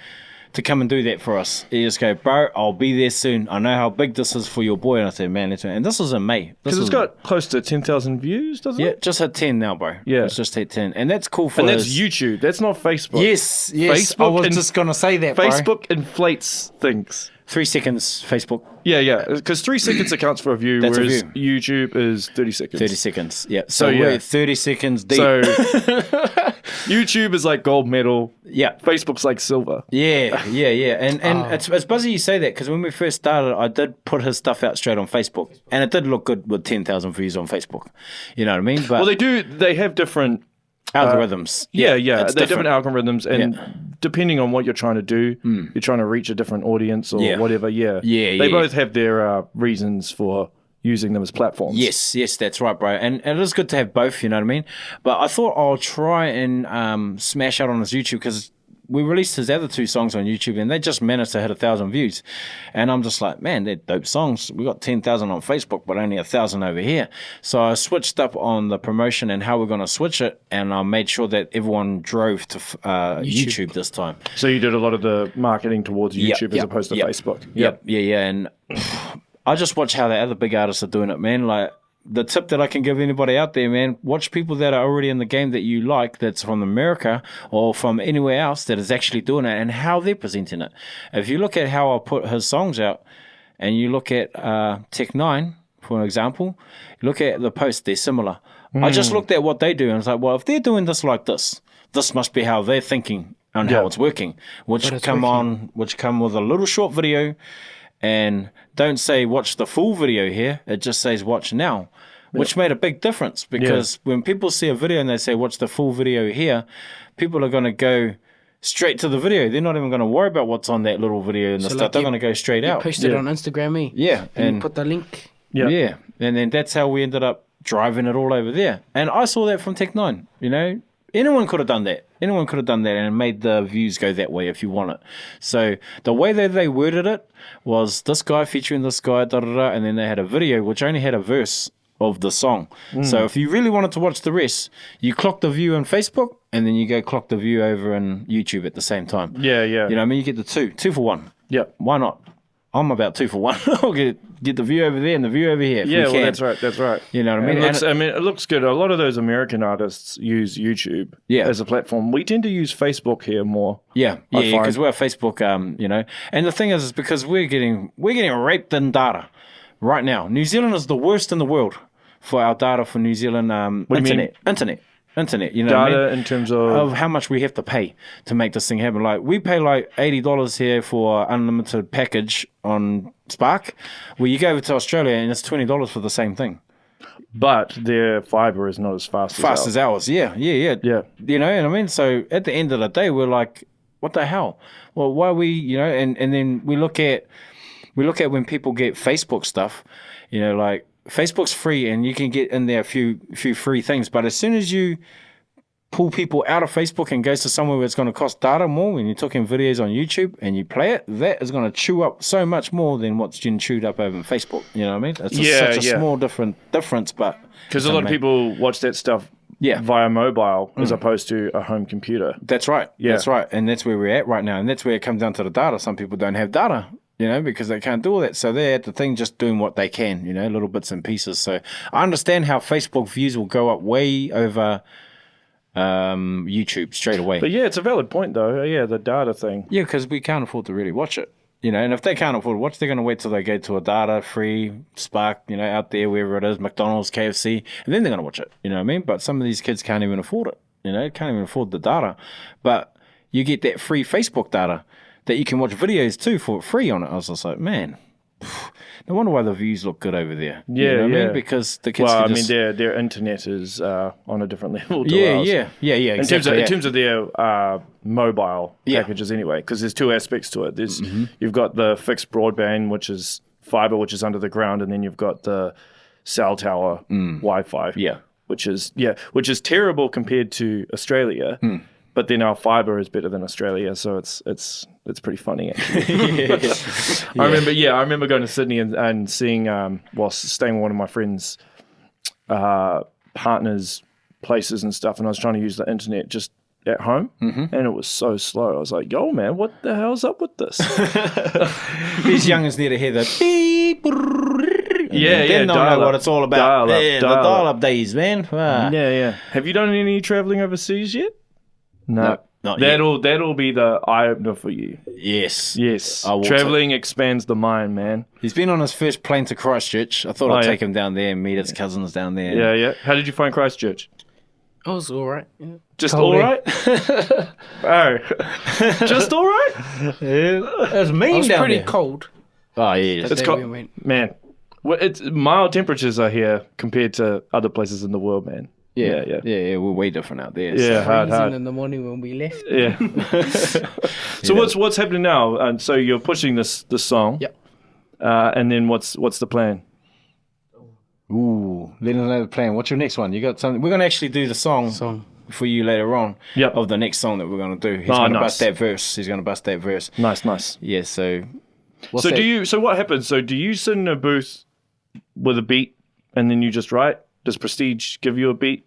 to come and do that for us. He just go, bro, I'll be there soon. I know how big this is for your boy. And I said, man, and this was in May. Because it's got close to 10,000 views, doesn't it? Yeah, just hit 10 now, bro. Yeah. It's just hit 10. And that's cool for And that's YouTube. That's not Facebook. Yes. Facebook I was just going to say that, bro. Facebook inflates things. 3 seconds, Facebook. Yeah. Because 3 seconds accounts for a view, whereas YouTube is 30 seconds. 30 seconds, yeah. So we're 30 seconds deep. So YouTube is like gold medal. Yeah. Facebook's like silver. Yeah. And it's buzzy you say that, because when we first started, I did put his stuff out straight on Facebook, and it did look good with 10,000 views on Facebook. You know what I mean? But Well, they have different algorithms. Yeah. it's They're different algorithms, and depending on what you're trying to do, you're trying to reach a different audience or whatever. Yeah. They both have their reasons for using them as platforms. Yes, that's right, bro. And it is good to have both, you know what I mean? But I thought I'll try and smash out on his YouTube, because we released his other 2 songs on YouTube, and they just managed to hit 1,000 views. And I'm just like, man, they're dope songs. We got 10,000 on Facebook, but only 1,000 over here. So I switched up on the promotion and how we're going to switch it, and I made sure that everyone drove to YouTube this time. So you did a lot of the marketing towards YouTube as opposed to Facebook. Yeah. And I just watch how the other big artists are doing it, man. Like, the tip that I can give anybody out there, man, watch people that are already in the game that you like, that's from America or from anywhere else that is actually doing it, and how they're presenting it. If you look at how I put his songs out, and you look at Tech9, for example, you look at the posts, they're similar. I just looked at what they do, and I was like, well, if they're doing this like this must be how they're thinking on how it's working, which come with a little short video. And don't say watch the full video here, it just says watch now, which made a big difference, because when people see a video and they say watch the full video here, people are going to go straight to the video. They're not even going to worry about what's on that little video and the stuff. They're going to go straight out. Post it on Instagram, and you put the link. Yeah, and then that's how we ended up driving it all over there. And I saw that from Tech9, you know. Anyone could have done that. Anyone could have done that and made the views go that way if you want it. So the way that they worded it was this guy featuring this guy, and then they had a video which only had a verse of the song. So if you really wanted to watch the rest, you clock the view on Facebook, and then you go clock the view over on YouTube at the same time. Yeah. You know what I mean? You get the two for one. Yep. Why not? I'm about 2 for 1. I'll get the view over there and the view over here. Well, that's right. You know what I mean? It looks good. A lot of those American artists use YouTube as a platform. We tend to use Facebook here more. Yeah, because we're Facebook, you know. And the thing is because we're getting raped in data right now. New Zealand is the worst in the world for our data for New Zealand internet, you know data what I mean? In terms of how much we have to pay to make this thing happen. Like, we pay like $80 here for unlimited package on Spark, where you go over to Australia and it's $20 for the same thing. But their fibre is not as fast as ours. Yeah. You know what I mean? So at the end of the day, we're like, what the hell? Well, why are we, you know, and then we look at when people get Facebook stuff, you know, like, Facebook's free and you can get in there a few free things, but as soon as you pull people out of Facebook and goes to somewhere where it's going to cost data more, when you're talking videos on YouTube and you play it, that is going to chew up so much more than what's been chewed up over Facebook. You know what I mean? It's such a small difference, but because a lot of people watch that stuff via mobile as opposed to a home computer. That's right. That's right, and that's where we're at right now, and that's where it comes down to the data. Some people don't have data, you know, because they can't do all that. So they're at the thing just doing what they can, you know, little bits and pieces. So I understand how Facebook views will go up way over YouTube straight away. But yeah, it's a valid point though. Yeah, the data thing. Yeah, because we can't afford to really watch it, you know, and if they can't afford to watch, they're going to wait till they go to a data free Spark, you know, out there, wherever it is, McDonald's, KFC, and then they're going to watch it, you know what I mean? But some of these kids can't even afford it, you know, can't even afford the data. But you get that free Facebook data that you can watch videos too for free on it. I was just like, man, no wonder why the views look good over there. Yeah, you know what yeah. I mean? Because the kids Well, can I just... mean, their internet is on a different level to ours. Yeah, exactly. In terms of their mobile packages anyway, because there's two aspects to it. There's You've got the fixed broadband, which is fibre, which is under the ground, and then you've got the cell tower Wi-Fi, which is terrible compared to Australia. But then our fibre is better than Australia, so it's pretty funny actually. I remember going to Sydney and seeing whilst staying with one of my friends' partners' places and stuff, and I was trying to use the internet just at home, and it was so slow. I was like, "Yo, man, what the hell's up with this?" These youngins need to hear the beep. Then they'll know what it's all about. The dial-up days, man. Yeah. Have you done any travelling overseas yet? No. Not yet. That'll be the eye-opener for you. Yes. Travelling expands the mind, man. He's been on his first plane to Christchurch. I thought I'd take him down there and meet his cousins down there. Yeah. How did you find Christchurch? It was all right. Yeah. Just Cold, all right? Oh. Just all right? It was mean It was down pretty there. cold. Oh, yeah. It's Day cold. we went. Man, well, it's mild temperatures are here compared to other places in the world, man. Yeah, we're way different out there. Yeah, hard. Freezing in the morning when we left. Yeah. So what's happening now? And so you're pushing this song. Yep. And then what's the plan? Ooh, let us know the plan. What's your next one? You got something? We're going to actually do the song for you later on. Yep. Of the next song that we're going to do. He's going to bust that verse. He's going to bust that verse. Nice. Yeah, so... So what happens? So do you sit in a booth with a beat and then you just write? Does Prestige give you a beat?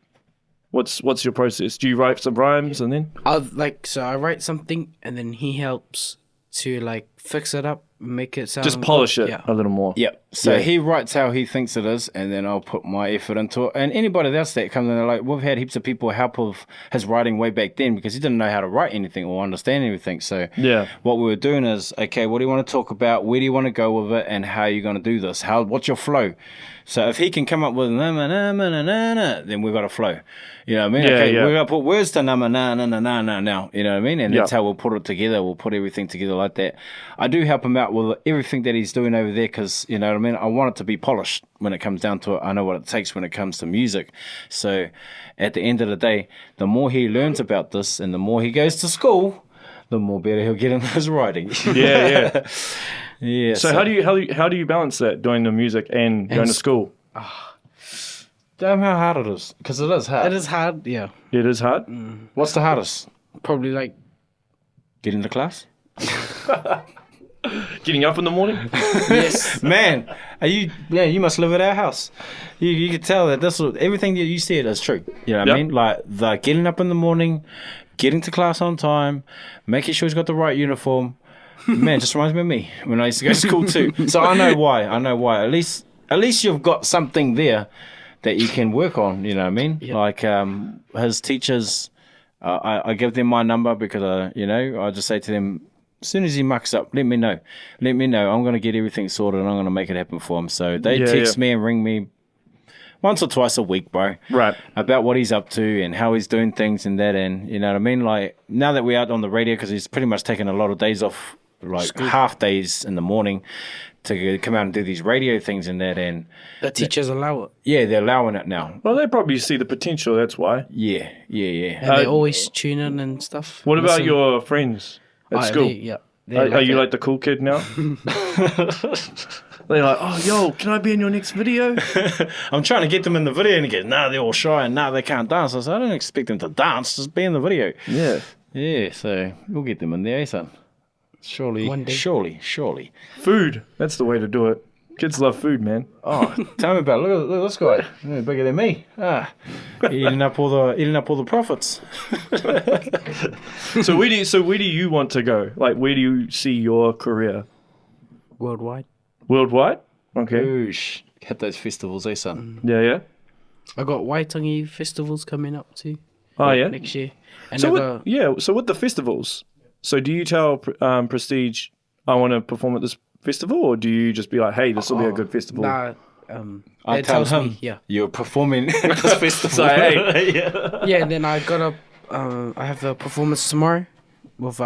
What's your process? Do you write some rhymes and then? I write something and then he helps to like fix it up, make it sound Just polish good. it a little more. Yep. So Yeah. he writes how he thinks it is, and then I'll put my effort into it. And anybody else that comes in, they're like, we've had heaps of people help with his writing way back then because he didn't know how to write anything or understand anything. So Yeah. what we were doing is, okay, what do you want to talk about? Where do you want to go with it? And how are you going to do this? What's your flow? So if he can come up with then we've got a flow. You know what I mean? Yeah, Okay, yeah. we're going to put words to na now. You know what I mean? And that's how we'll put it together. We'll put everything together like that. I do help him out with everything that he's doing over there because, you know what I mean? I want it to be polished when it comes down to it. I know what it takes when it comes to music. So at the end of the day, the more he learns about this and the more he goes to school, the more better he'll get in his writing. Yeah. Yeah. So how do you balance that, doing the music and going to school? Damn how hard it is. Because it is hard. It is hard, yeah. It is hard. What's the hardest? Probably like Get into class? Getting up in the morning. yes. Man, you must live at our house. You can tell that everything that you said is true. You know what I Yep. mean? Like the getting up in the morning, getting to class on time, making sure he's got the right uniform. Man, just reminds me of me when I used to go to school too. So I know why. At least you've got something there that you can work on. You know what I mean? Yep. Like his teachers, I give them my number because I just say to them, as soon as he mucks up, let me know. I'm going to get everything sorted and I'm going to make it happen for him. So they text me and ring me once or twice a week, bro. Right. About what he's up to and how he's doing things and that. And you know what I mean? Like now that we're out on the radio, because he's pretty much taken a lot of days off, like half days in the morning to come out and do these radio things and that. And The teachers allow it. yeah, they're allowing it now. Well, they probably see the potential. That's why. Yeah. And they always tune in and stuff. What about Listen. your friends at school? Are you like the cool kid now? They're like, oh, yo, can I be in your next video? I'm trying to get them in the video and he goes, nah, they're all shy and nah, they can't dance. I said, I don't expect them to dance, just be in the video. Yeah. Yeah, so we'll get them in there, son. Surely, One day. surely. Food. That's the way to do it. Kids love food, man. Oh, tell me about it. Look at this guy. He's bigger than me. Eating up all the profits. So where do you want to go? Like, where do you see your career? Worldwide. Worldwide? Okay. Oosh. Hit those festivals, eh, son? Yeah. I got Waitangi festivals coming up too. Oh, yeah? Next year. And So so with the festivals, so do you tell Prestige, I want to perform at this festival, or do you just be like, hey, this will be a good festival? Nah, I it tell tells him, me, yeah. you're performing at this festival. So, hey. Yeah, and then I got I have a performance tomorrow with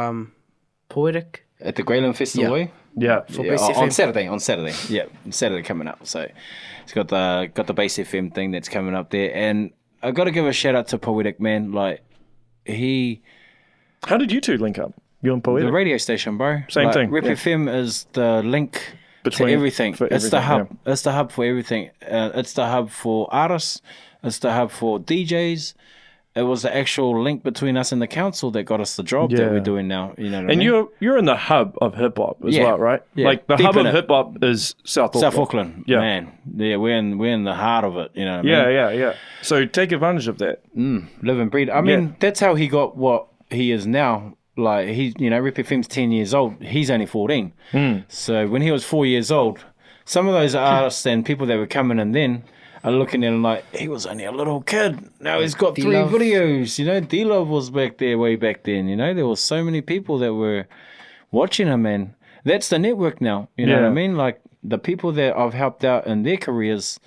Poetik. At the Greyland Festival, Yeah. eh? Yeah. For Yeah, Base on FM. Saturday. Yeah, Saturday coming up. So it's got the Base FM thing that's coming up there, and I got to give a shout out to Poetik, man. Like How did you two link up? You and Poetik? the radio station, bro. Same thing, yeah. RepFM is the link Between- to everything. for It's the everything, hub. It's the hub for everything. It's the hub for artists. It's the hub for DJs. It was the actual link between us and the council that got us the job that Yeah. we're doing now. You know what I And mean? you're in the hub of hip hop as Yeah. well, right? Yeah. Like the Deep hub in of it. hip hop is South Auckland. South Auckland, Yeah. man. Yeah, we're in the heart of it. You know what I mean? Yeah. So take advantage of that. Live and breathe. I mean, that's how he got what he is now. Like RepFM's 10 years old. He's only 14. So when he was 4 years old, some of those artists and people that were coming in then are looking at him like, he was only a little kid. Now he's got 3 D-Love. videos. D-Love was back there way back then. There were so many people that were watching him, and that's the network now. You know what I Yeah. mean? Like the people that I've helped out in their careers,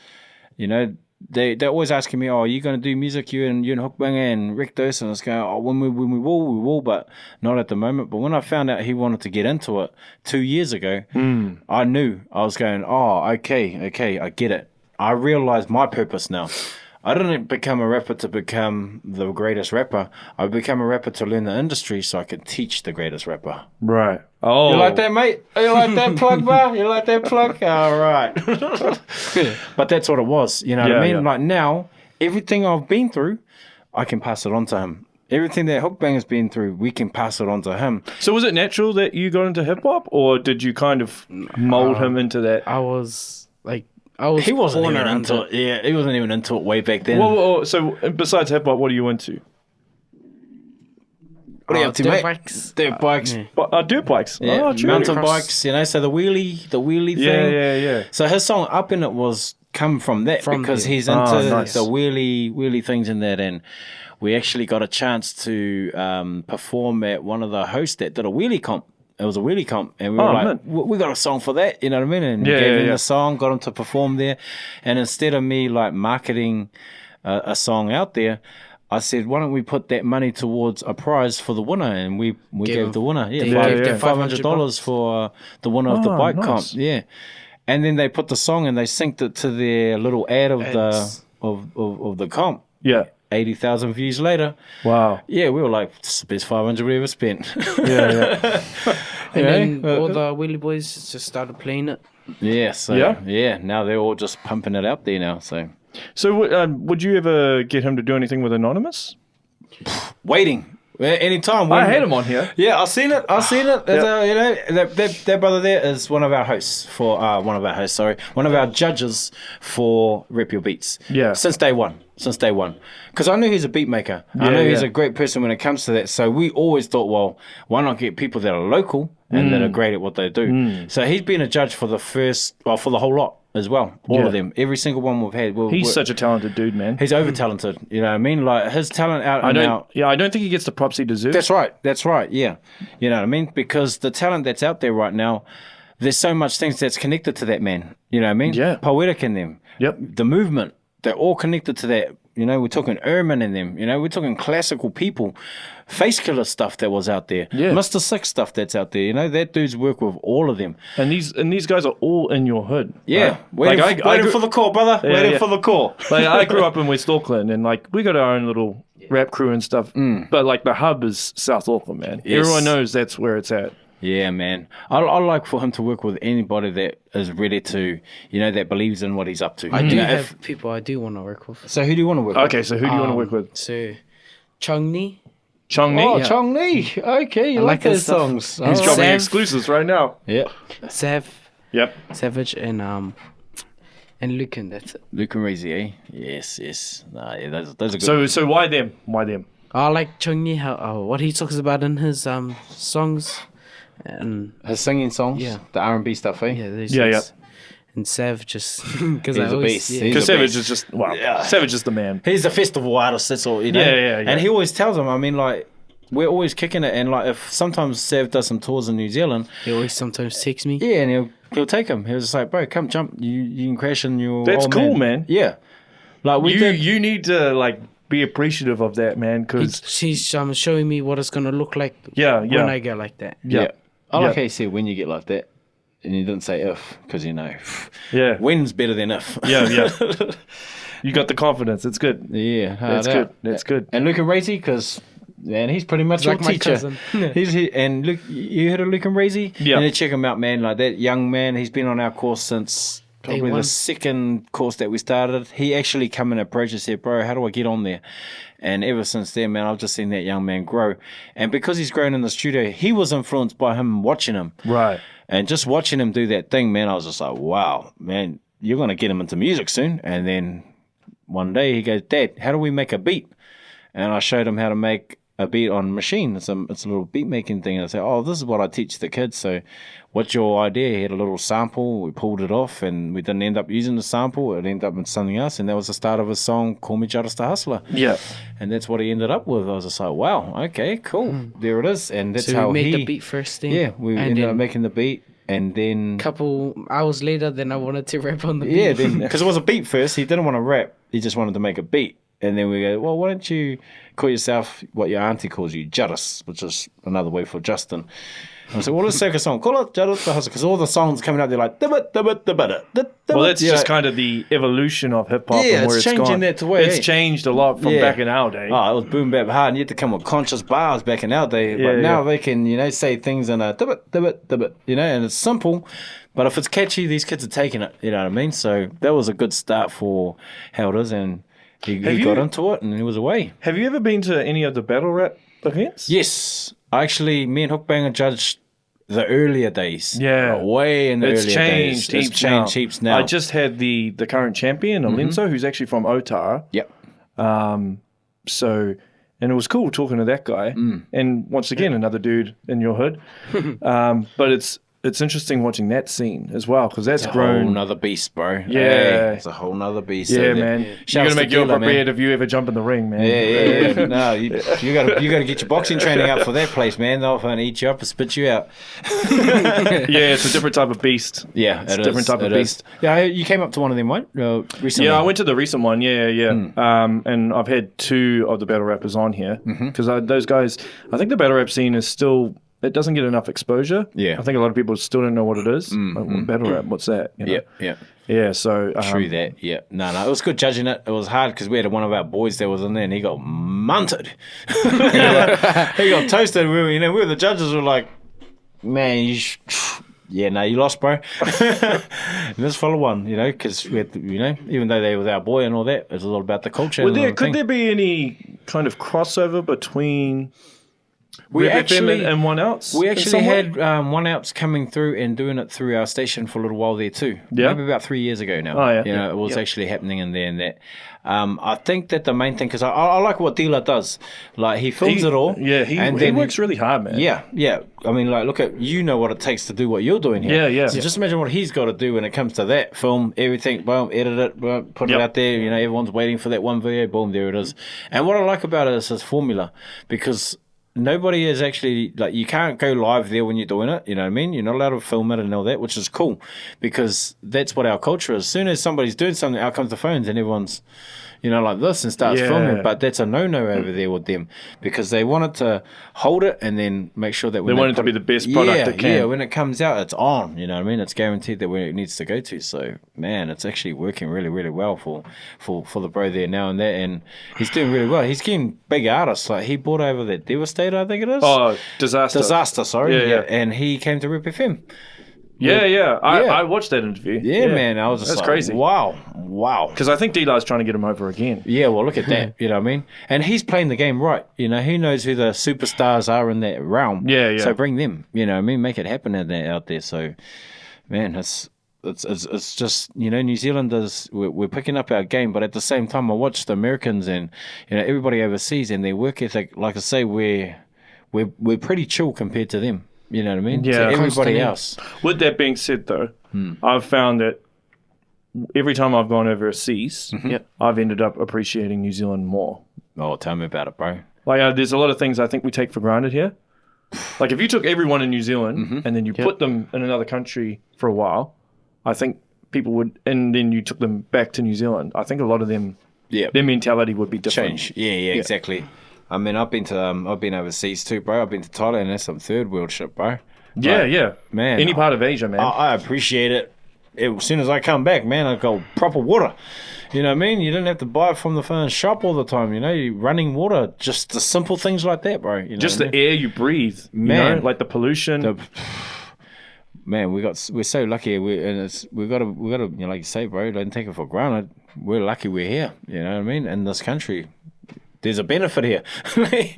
they're always asking me, oh, are you going to do music, you and Hookbanger and Rick Durst? And I was going, oh, when we will, but not at the moment. But when I found out he wanted to get into it 2 years ago, I knew. I was going, oh, okay, I get it. I realized my purpose now. I didn't become a rapper to become the greatest rapper. I became a rapper to learn the industry so I could teach the greatest rapper. Right. Oh. You like that, mate? You like that plug, bar? You like that plug? All right. But that's what it was. You know what I mean? Like now, everything I've been through, I can pass it on to him. Everything that Hookbanger's been through, we can pass it on to him. So was it natural that you got into hip-hop, or did you kind of mold him into that? He wasn't even into it. Yeah, he wasn't even into it way back then. Well, so besides hip hop, what are you into? What are you up to, mate? Bikes. Dirt bikes. Yeah. Dirt bikes. Yeah, Oh, true. mountain bikes. You know, so the wheelie thing. Yeah. So his song "Up in It" was come from that because he's into the wheelie things in that, and we actually got a chance to perform at one of the hosts that did a wheelie comp. It was a wheelie comp, and we were like, we got a song for that, you know what I mean? And we gave him the song, got him to perform there. And instead of me like marketing a song out there, I said, why don't we put that money towards a prize for the winner? And we gave the winner, $500 for the winner of the bike comp. Yeah. And then they put the song and they synced it to their little ad of the comp. Yeah. 80,000 views later. Wow. Yeah, we were like, this is the best 500 we ever spent. Yeah. And then all the wheelie boys just started playing it. Yeah, so now they're all just pumping it out there now. So would you ever get him to do anything with Anonymous? Waiting. Anytime. I had him on here. Yeah, I've seen it. That brother there is one of our hosts one of our judges for Rep Your Beats. Yeah. Since day one. Because I knew he's a beat maker. I know he's a great person when it comes to that. So we always thought, well, why not get people that are local and that are great at what they do? So he's been a judge for for the whole lot as well. All of them. Every single one we've had. He's such a talented dude, man. He's over talented. You know what I mean? Like his talent out. Yeah, I don't think he gets the props he deserves. That's right. Yeah. You know what I mean? Because the talent that's out there right now, there's so much things that's connected to that man. You know what I mean? Yeah. Poetik in them. Yep. The movement. They're all connected to that. You know, we're talking Erman in them. You know, we're talking classical people. Face Killer stuff that was out there. Yeah. Mr. Six stuff that's out there. You know, that dude's work with all of them. And these guys are all in your hood. Yeah. Right? Waiting for the call, brother. Yeah, waiting for the call. Like I grew up in West Auckland, and like we got our own little rap crew and stuff. But like the hub is South Auckland, man. Yes. Everyone knows that's where it's at. Yeah, man. I like for him to work with anybody that is ready to, you know, that believes in what he's up to. I do have people I do want to work with. So who do you want to work with? Okay, so who do you want to work with? So, Chong-Ni. Chong-Ni? Oh, Chong-Ni. Okay, you like those songs. He's dropping Sav. exclusives right now. Yeah. Yep. Savage, and Lucan, that's it. Lucan Razy, eh? Yes. Nah, yeah, those are good. So why them? Why them? I like Chong-Ni, what he talks about in his songs. And his singing songs, the R&B stuff, eh? Yeah. And Sav just because he's a beast. Because Savage is just Savage is the man. He's a festival artist. That's all, you know. Yeah. And he always tells them. I mean, like we're always kicking it, and like if sometimes Sav does some tours in New Zealand, he always sometimes texts me. Yeah, and he'll take him. He was just like, bro, come jump. You can crash in your. That's old cool, man. Yeah, like you need to like be appreciative of that, man. Because she's showing me what it's gonna look like. When I go like that. Yeah. I like how you said when you get like that, and you didn't say if, because you know, when's better than if. Yeah. You got the confidence. It's good. Yeah, That's good. And Lucan Razy, because man, he's pretty much your like my teacher. cousin. And look, you heard of Lucan Razy? Yeah. And then check him out, man. Like that young man, he's been on our course since probably the second course that we started. He actually come and approached and said, bro, how do I get on there? And ever since then, man, I've just seen that young man grow. And because he's grown in the studio, he was influenced by him watching him. Right. And just watching him do that thing, man, I was just like, wow, man, you're going to get him into music soon. And then one day he goes, Dad, how do we make a beat? And I showed him how to make a beat on Machine. It's a little beat making thing. And I said, oh, this is what I teach the kids. So what's your idea? He had a little sample. We pulled it off, and we didn't end up using the sample. It ended up in something else, and that was the start of his song, Call Me Just a Hustler. Yeah. And that's what he ended up with. I was just like, wow, okay, cool. There it is. And that's how we made the beat first thing. Yeah, we ended up making the beat. And then couple hours later, then I wanted to rap on the beat. Yeah, because it was a beat first. He didn't want to rap. he just wanted to make a beat. And then we go, well, why don't you call yourself what your auntie calls you, Judas, which is another way for Justin. And I said, well, let's take a song. Call it Judas the Hustler, because all the songs coming out, they're like, well, that's just kind of the evolution of hip hop and where it's it's changing gone. that way. It's changed a lot from back in our day. Oh, it was boom bap hard, and you had to come with conscious bars back in our day. But now they can, say things in a and it's simple. But if it's catchy, these kids are taking it. You know what I mean? So that was a good start for how it is, and he got into it, and he was away. Have you ever been to any of the battle rap events? Yes. Actually, me and Hookbanger judged the earlier days. Yeah. Way in the earlier changed days. It's changed heaps now. I just had the current champion, Alenzo, who's actually from Otara. Yep. So, and it was cool talking to that guy. And once again, another dude in your hood. But it's interesting watching that scene as well, because that's grown. A whole nother beast, bro. Yeah. Hey, it's a whole nother beast. Yeah, man. You got to make your prepared if you ever jump in the ring, man. Yeah. No, you got to get your boxing training up for that place, man. They'll find eat you up and spit you out. Yeah, it's a different type of beast. Yeah, it's a different type of beast. Yeah, you came up to one of them, right? Recently. Yeah, I went to the recent one. Yeah. And I've had 2 of the battle rappers on here, because those guys, I think the battle rap scene is still. It doesn't get enough exposure. Yeah. I think a lot of people still don't know what it is. Like, battle rap, what's that? You know? Yeah, so... True that, yeah. No, it was good judging it. It was hard because we had one of our boys that was in there and he got munted. He got toasted. We were the judges were like, man, you lost, bro. And this fella won, because we had, even though they was our boy and all that, it was a lot about the culture. Could there be any kind of crossover between... We actually and One Ounce. We actually had One Ounce coming through and doing it through our station for a little while there too. Yeah, maybe about 3 years ago now. Oh yeah, it was actually happening in there and that. I think that the main thing, because I like what Dila does. Like he films it all. Yeah, he works really hard, man. Yeah. I mean, like, look at what it takes to do what you're doing here. Yeah. So just imagine what he's got to do when it comes to that. Film everything, boom, edit it, boom, put it out there. Everyone's waiting for that one video. Boom, there it is. And what I like about it is his formula, because nobody is actually, like, you can't go live there when you're doing it, you know what I mean? You're not allowed to film it and all that, which is cool, because that's what our culture is. As soon as somebody's doing something, out comes the phones and everyone's, like this and starts filming. But that's a no-no over there with them, because they want it to hold it and then make sure that when they want it to be the best product it can. Yeah, when it comes out, it's on, you know what I mean? It's guaranteed that where it needs to go to. So, man, it's actually working really, really well for the bro there now and that, and he's doing really well. He's getting big artists. Like, he brought over that Devastator, I think it is. Oh, Disaster, sorry. Yeah. And he came to RepFM. Yeah. I watched that interview. Yeah, man. I was just that's like, crazy. Wow. Because I think D-Li's trying to get him over again. Yeah, well, look at that. You know what I mean? And he's playing the game right. He knows who the superstars are in that realm. Yeah. So bring them. You know what I mean? Make it happen out there. So, man, it's just, New Zealanders, we're picking up our game, but at the same time, I watch the Americans and, everybody overseas and their work ethic. Like I say, we're pretty chill compared to them. You know what I mean? Yeah. To everybody else. With that being said, though, I've found that every time I've gone overseas, I've ended up appreciating New Zealand more. Oh, tell me about it, bro. Like, there's a lot of things I think we take for granted here. Like, if you took everyone in New Zealand and then you put them in another country for a while, I think people would, and then you took them back to New Zealand, I think a lot of them, their mentality would be different. Change. Yeah, exactly. I mean, I've been overseas too, bro. I've been to Thailand, and that's some third world shit, bro. Yeah. Man. Any part of Asia, man. I appreciate it. As soon as I come back, man, I go proper water. You know what I mean? You didn't have to buy it from the phone shop all the time, running water, just the simple things like that, bro. Just the air you breathe, man. Like the pollution. Man, we're so lucky. We got to, like you say, bro, don't take it for granted. We're lucky we're here. You know what I mean? In this country. There's a benefit here.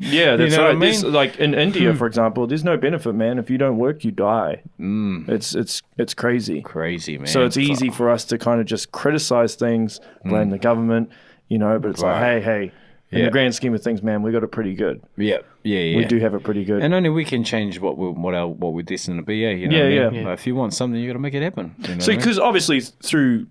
Yeah, that's right. I mean? Like in India, for example, there's no benefit, man. If you don't work, you die. It's crazy. Crazy, man. So it's easy for us to kind of just criticize things, blame the government, but it's like, hey, in the grand scheme of things, man, we got it pretty good. Yeah. We do have it pretty good. And only we can change what we're destined to be, you know what I mean? Like, if you want something, you got to make it happen. So, because obviously through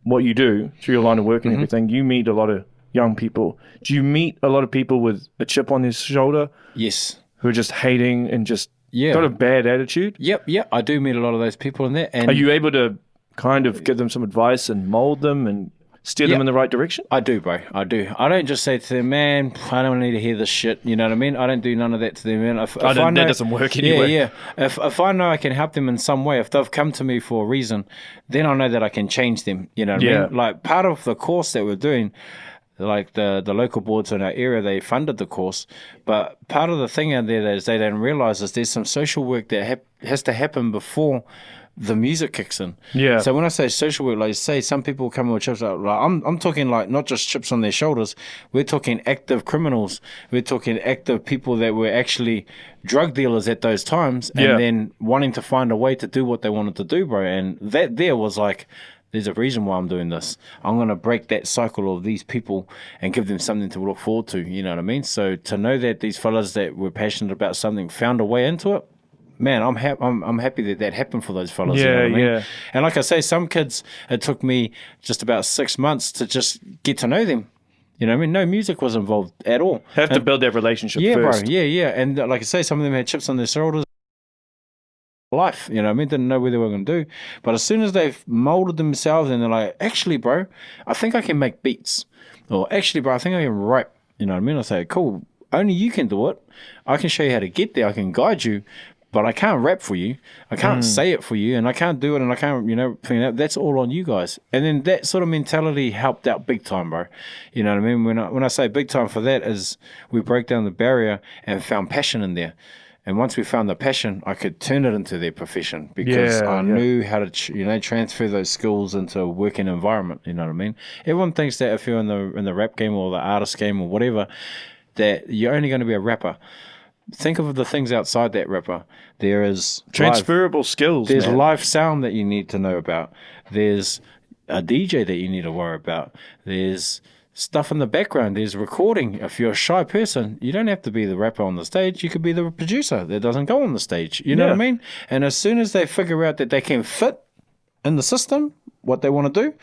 what you do, through your line of work and everything, you meet a lot of young people. Do you meet a lot of people with a chip on their shoulder? Yes. Who are just hating and just got a bad attitude? Yep. I do meet a lot of those people in there. And are you able to kind of give them some advice and mold them and steer them in the right direction? I do, bro. I do. I don't just say to them, man, I don't need to hear this shit. You know what I mean? I don't do none of that to them, man. That doesn't work anyway. Yeah. If I know I can help them in some way, if they've come to me for a reason, then I know that I can change them. You know what I mean? Like part of the course that we're doing, like the local boards in our area, they funded the course. But part of the thing out there is they don't realize is there's some social work that has to happen before the music kicks in. Yeah. So when I say social work, like say some people come with chips, like I'm talking like not just chips on their shoulders. We're talking active criminals. We're talking active people that were actually drug dealers at those times, and then wanting to find a way to do what they wanted to do, bro. And that there was like, there's a reason why I'm doing this. I'm going to break that cycle of these people and give them something to look forward to. You know what I mean? So to know that these fellas that were passionate about something found a way into it, man, I'm happy that happened for those fellas. Yeah, you know what I mean? yeah. And like I say, some kids, it took me just about 6 months to just get to know them. You know what I mean? No music was involved at all. Have to build that relationship first. Bro. Yeah. And like I say, some of them had chips on their shoulders. Life, you know what I mean? Didn't know where they were going to do. But as soon as they've molded themselves and they're like, actually, bro, I think I can make beats. Or actually, bro, I think I can write. You know what I mean? I say, cool, only you can do it. I can show you how to get there. I can guide you. But I can't rap for you. I can't say it for you, and I can't do it, and I can't, that's all on you guys. And then that sort of mentality helped out big time, bro. You know what I mean? When I say big time for that is we broke down the barrier and found passion in there. And once we found the passion, I could turn it into their profession because I knew how to, transfer those skills into a working environment. You know what I mean? Everyone thinks that if you're in the rap game or the artist game or whatever, that you're only going to be a rapper. Think of the things outside that rapper. There is transferable skills. There's live sound that you need to know about. There's a DJ that you need to worry about. There's stuff in the background. There's recording. If you're a shy person, you don't have to be the rapper on the stage. You could be the producer that doesn't go on the stage. You know what I mean? And as soon as they figure out that they can fit in the system what they want to do,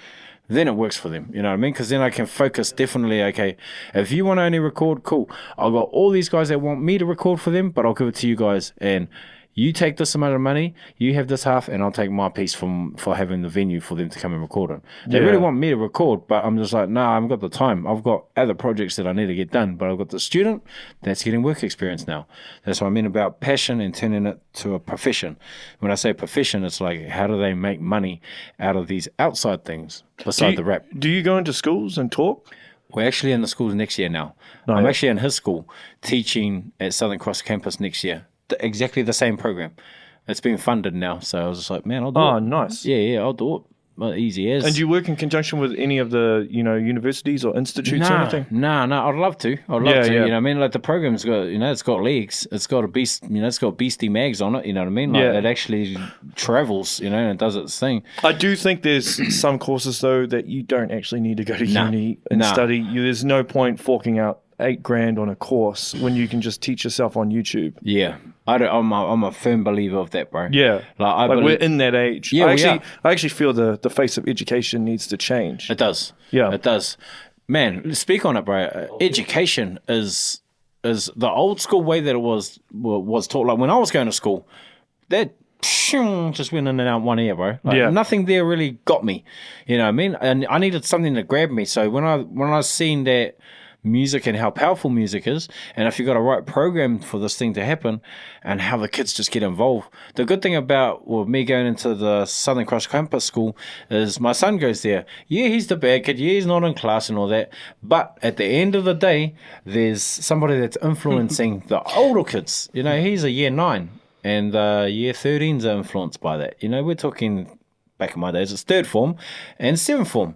then it works for them, you know what I mean? Because then I can focus definitely, okay, if you want to only record, cool. I've got all these guys that want me to record for them, but I'll give it to you guys. And you take this amount of money, you have this half, and I'll take my piece for having the venue for them to come and record it. They really want me to record, but I'm just like, I haven't got the time. I've got other projects that I need to get done, but I've got the student that's getting work experience now. That's what I mean about passion and turning it to a profession. When I say profession, it's like, how do they make money out of these outside things beside the rap? Do you go into schools and talk? We're actually in the schools next year now. I'm actually in his school teaching at Southern Cross campus next year. Exactly the same program. It's been funded now, so I was just like, man, I'll do it. Oh, nice. Yeah, I'll do it. Well, easy as. And do you work in conjunction with any of the, universities or institutes or anything? No, I'd love to. You know what I mean? Like the program's got, it's got legs. It's got a beast, it's got beastie mags on it, you know what I mean? Like it actually travels, and it does its thing. I do think there's some courses, though, that you don't actually need to go to uni and study. There's no point forking out $8,000 on a course when you can just teach yourself on YouTube. Yeah. I'm a firm believer of that, bro. Yeah. Like we're in that age. Yeah, I actually feel the face of education needs to change. It does. Yeah. It does. Man, speak on it, bro. Education is the old school way that it was taught. Like when I was going to school, that just went in and out one ear, bro. Like nothing there really got me. You know what I mean? And I needed something to grab me. So when I seen that music and how powerful music is, and if you've got a right program for this thing to happen, and how the kids just get involved. The good thing about me going into the Southern Cross campus school is my son goes there. Yeah, he's the bad kid. Yeah, he's not in class and all that. But at the end of the day, there's somebody that's influencing the older kids. He's a year 9, and year 13s are influenced by that. We're talking back in my days, it's 3rd form and 7th form.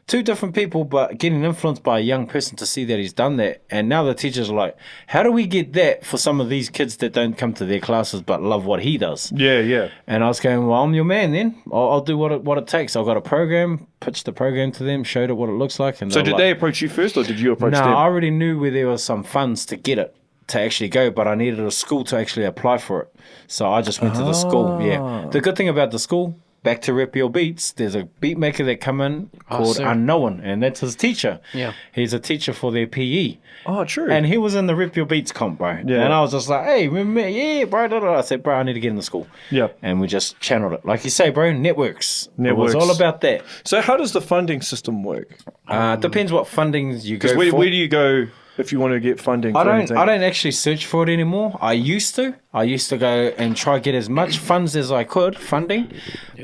2 different people, but getting influenced by a young person to see that he's done that. And now the teachers are like, how do we get that for some of these kids that don't come to their classes but love what he does? Yeah. And I was going, well, I'm your man then. I'll do what it takes. I've got a program, pitched the program to them, showed it what it looks like. And so did they approach you first, or did you approach them? No, I already knew where there was some funds to get it, to actually go, but I needed a school to actually apply for it. So I just went to the school, yeah. The good thing about the school, back to Rep Your Beats, there's a beat maker that come in called sick. Unknown, and that's his teacher. Yeah. He's a teacher for their PE. Oh, true. And he was in the Rep Your Beats comp, bro. Yeah. And I was just like, hey, remember me? Yeah, bro. Da, da, da. I said, bro, I need to get in the school. Yeah. And we just channeled it. Like you say, bro, networks. Networks. It was all about that. So how does the funding system work? Depends what fundings you go Because for. where do you go if you want to get funding? I for don't anything? actually search for it anymore. I used to go and try to get as much funds as I could, funding.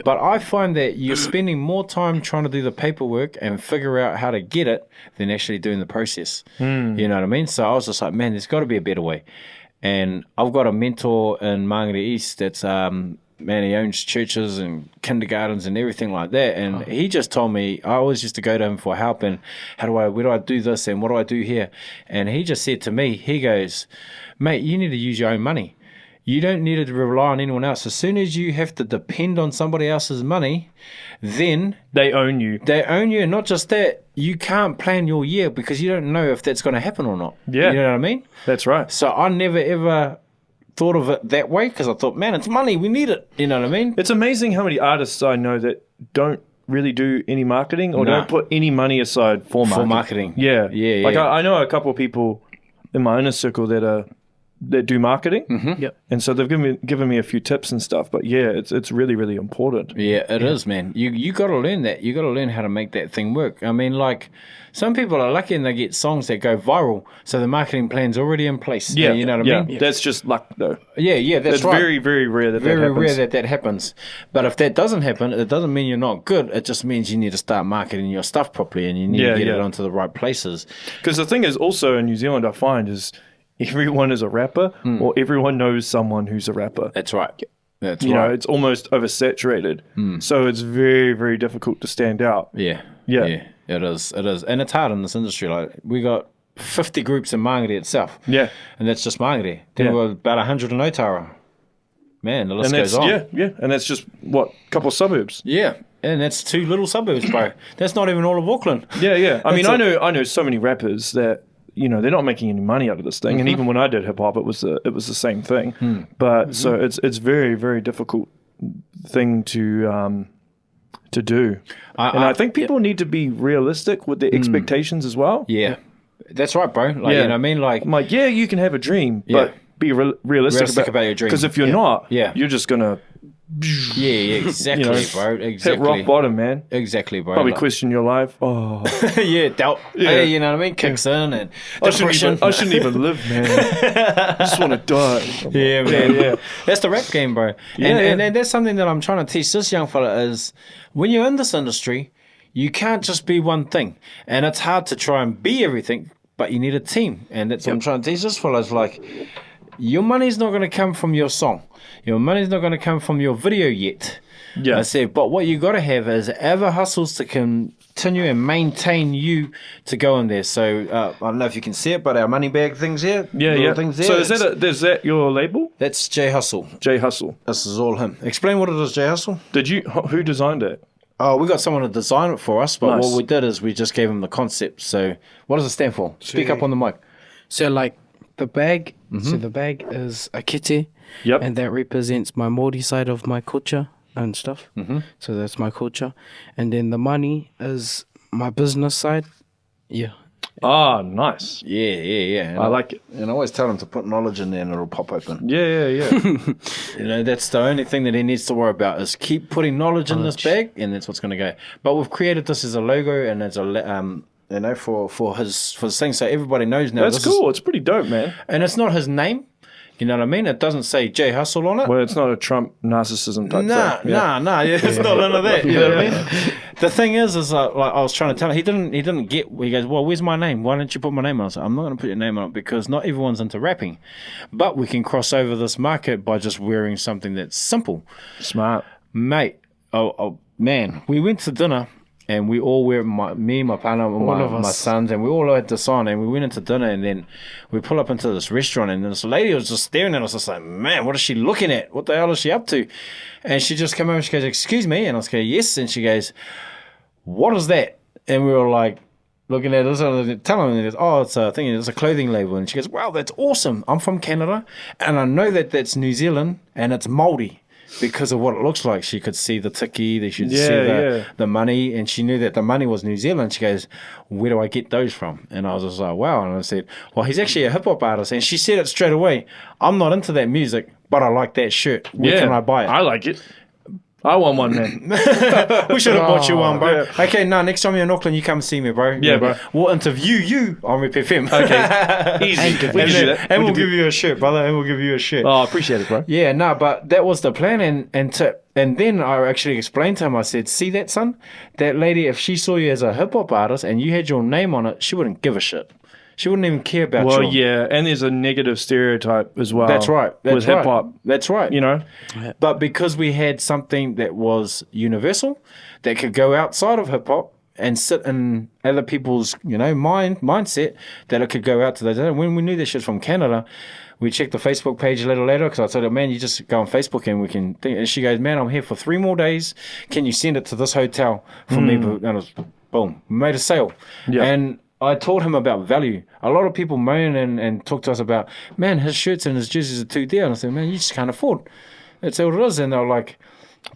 But I find that you're spending more time trying to do the paperwork and figure out how to get it than actually doing the process. You know what I mean? So I was just like, man, there's got to be a better way. And I've got a mentor in Mangere East that's man, he owns churches and kindergartens and everything like that. And he just told me, I always used to go to him for help and where do I do this and what do I do here? And he just said to me, he goes, mate, you need to use your own money. You don't need to rely on anyone else. As soon as you have to depend on somebody else's money, then They own you. they own you. And not just that, you can't plan your year because you don't know if that's going to happen or not. Yeah. You know what I mean? That's right. So I never ever thought of it that way because I thought, man, it's money. We need it. You know what I mean? It's amazing how many artists I know that don't really do any marketing or Nah. don't put any money aside for marketing. For marketing. Yeah. Yeah, Like yeah. I know a couple of people in my inner circle that do marketing. Mm-hmm. Yep. And so they've given me a few tips and stuff. But yeah, it's really, really important. Yeah, it is, man. You got to learn that. You got to learn how to make that thing work. I mean, like, some people are lucky and they get songs that go viral, so the marketing plan's already in place. Yeah. You know what I mean? That's just luck though. Yeah, that's It's right. very, very rare that Very that happens. rare that happens. But if that doesn't happen, it doesn't mean you're not good. It just means you need to start marketing your stuff properly and you need to get it onto the right places. Because the thing is also in New Zealand, I find is everyone is a rapper or everyone knows someone who's a rapper. That's right. That's You right. know, it's almost oversaturated. So it's very, very difficult to stand out. Yeah. Yeah. It is. It is. And it's hard in this industry. Like, we got 50 groups in Mangere itself. Yeah. And that's just Mangere. Then Yeah. we've got about 100 in Otara. Man, the list And goes that's, on. yeah. And that's just, what, a couple of suburbs. Yeah. And that's 2 little suburbs, bro. That's not even all of Auckland. Yeah. I mean, That's I know so many rappers that, you know, they're not making any money out of this thing. And even when I did hip hop, it was the same thing. But so it's very, very difficult thing to do. And I think people need to be realistic with their expectations as well. Yeah. That's right, bro. Like, Yeah. you know what I mean? Like, I'm like, yeah, you can have a dream, Yeah. but be realistic about your dream. Because if you're Yeah. not, Yeah. you're just gonna yeah, exactly, You know, bro. hit Exactly. rock bottom, man. Exactly, bro. Probably Like- question your life. Oh, yeah, doubt. Yeah. Hey, you know what I mean? Kicks in and I depression. shouldn't even live, man. I just want to die. Yeah, man. Yeah. That's the rap game, bro. Yeah, And that's something that I'm trying to teach this young fella is when you're in this industry, you can't just be one thing. And it's hard to try and be everything, but you need a team. And that's what I'm trying to teach this fella is like, your money's not going to come from your song. Your money's not going to come from your video yet. Yeah. I said, but what you got to have is ever hustles to continue and maintain you to go in there. So I don't know if you can see it, but our money bag things here. Yeah, little yeah. Things there. So is that your label? That's J Hustle. J Hustle. This is all him. Explain what it is, J Hustle. Who designed it? Oh, we got someone to design it for us, but Nice. what we did is we just gave him the concept. So what does it stand for? Speak up on the mic. So like the bag, so the bag is a kete, Yep. and that represents my Māori side of my culture and stuff. So that's my culture, and then the money is my business side. Yeah, Ah, nice. Yeah. And I like it. And I always tell him to put knowledge in there and it'll pop open. Yeah. You know, that's the only thing that he needs to worry about is keep putting knowledge in this bag, and that's what's going to go. But we've created this as a logo and as a you know, for his thing, so everybody knows now. That's this is- cool. It's pretty dope, man. and it's not his name. You know what I mean? It doesn't say J Hustle on it. Well, it's not a Trump narcissism type Nah, thing. Yeah. nah. Yeah, it's not none of that. You know what I mean? The thing is like I was trying to tell him, he didn't get. He goes, well, where's my name? Why don't you put my name on it? I was like, I'm not going to put your name on it because not everyone's into rapping, but we can cross over this market by just wearing something that's simple, Smart. mate. Oh man, we went to dinner. And we all were, me, my partner, my sons, and we all had this on, and we went into dinner, and then we pull up into this restaurant, and this lady was just staring at us, just like, man, what is she looking at? What the hell is she up to? And she just came over, and she goes, excuse me, and I was going, yes, and she goes, what is that? And we were like, looking at this, and telling her, oh, it's a thing, it's a clothing label, and she goes, wow, that's awesome. I'm from Canada, and I know that that's New Zealand, and it's Māori. because of what it looks like. She could see the tiki, she could see Yeah, the money, and she knew that the money was New Zealand. She goes, where do I get those from? And I was just like, wow. And I said, well, he's actually a hip-hop artist. And she said it straight away, I'm not into that music, but I like that shirt. Where can I buy it? I like it. I want one, man. We should have bought you one, bro. Yeah. Okay, next time you're in Auckland, you come see me, bro. Yeah, bro. We'll interview you on RepFM. Okay, easy. We can do that. And we'll give you a shirt, brother. And we'll give you a shirt. Oh, I appreciate it, bro. Yeah, no, but that was the plan, and then I actually explained to him. I said, "See that, son? That lady, if she saw you as a hip hop artist and you had your name on it, she wouldn't give a shit. She wouldn't even care about you." Well, yeah, and there's a negative stereotype as well. That's right. With hip hop, That's right. you know. But because we had something that was universal, that could go outside of hip hop and sit in other people's, mindset, that it could go out to those. And when we knew this shit from Canada, we checked the Facebook page a little later because I told her, man, you just go on Facebook and we can think. And she goes, man, I'm here for 3 more days. Can you send it to this hotel for me? And it was, boom, we made a sale. Yeah. And I told him about value. A lot of people moan and talk to us about, man, his shirts and his jerseys are too dear. And I said, man, you just can't afford. That's all it is. And they're like,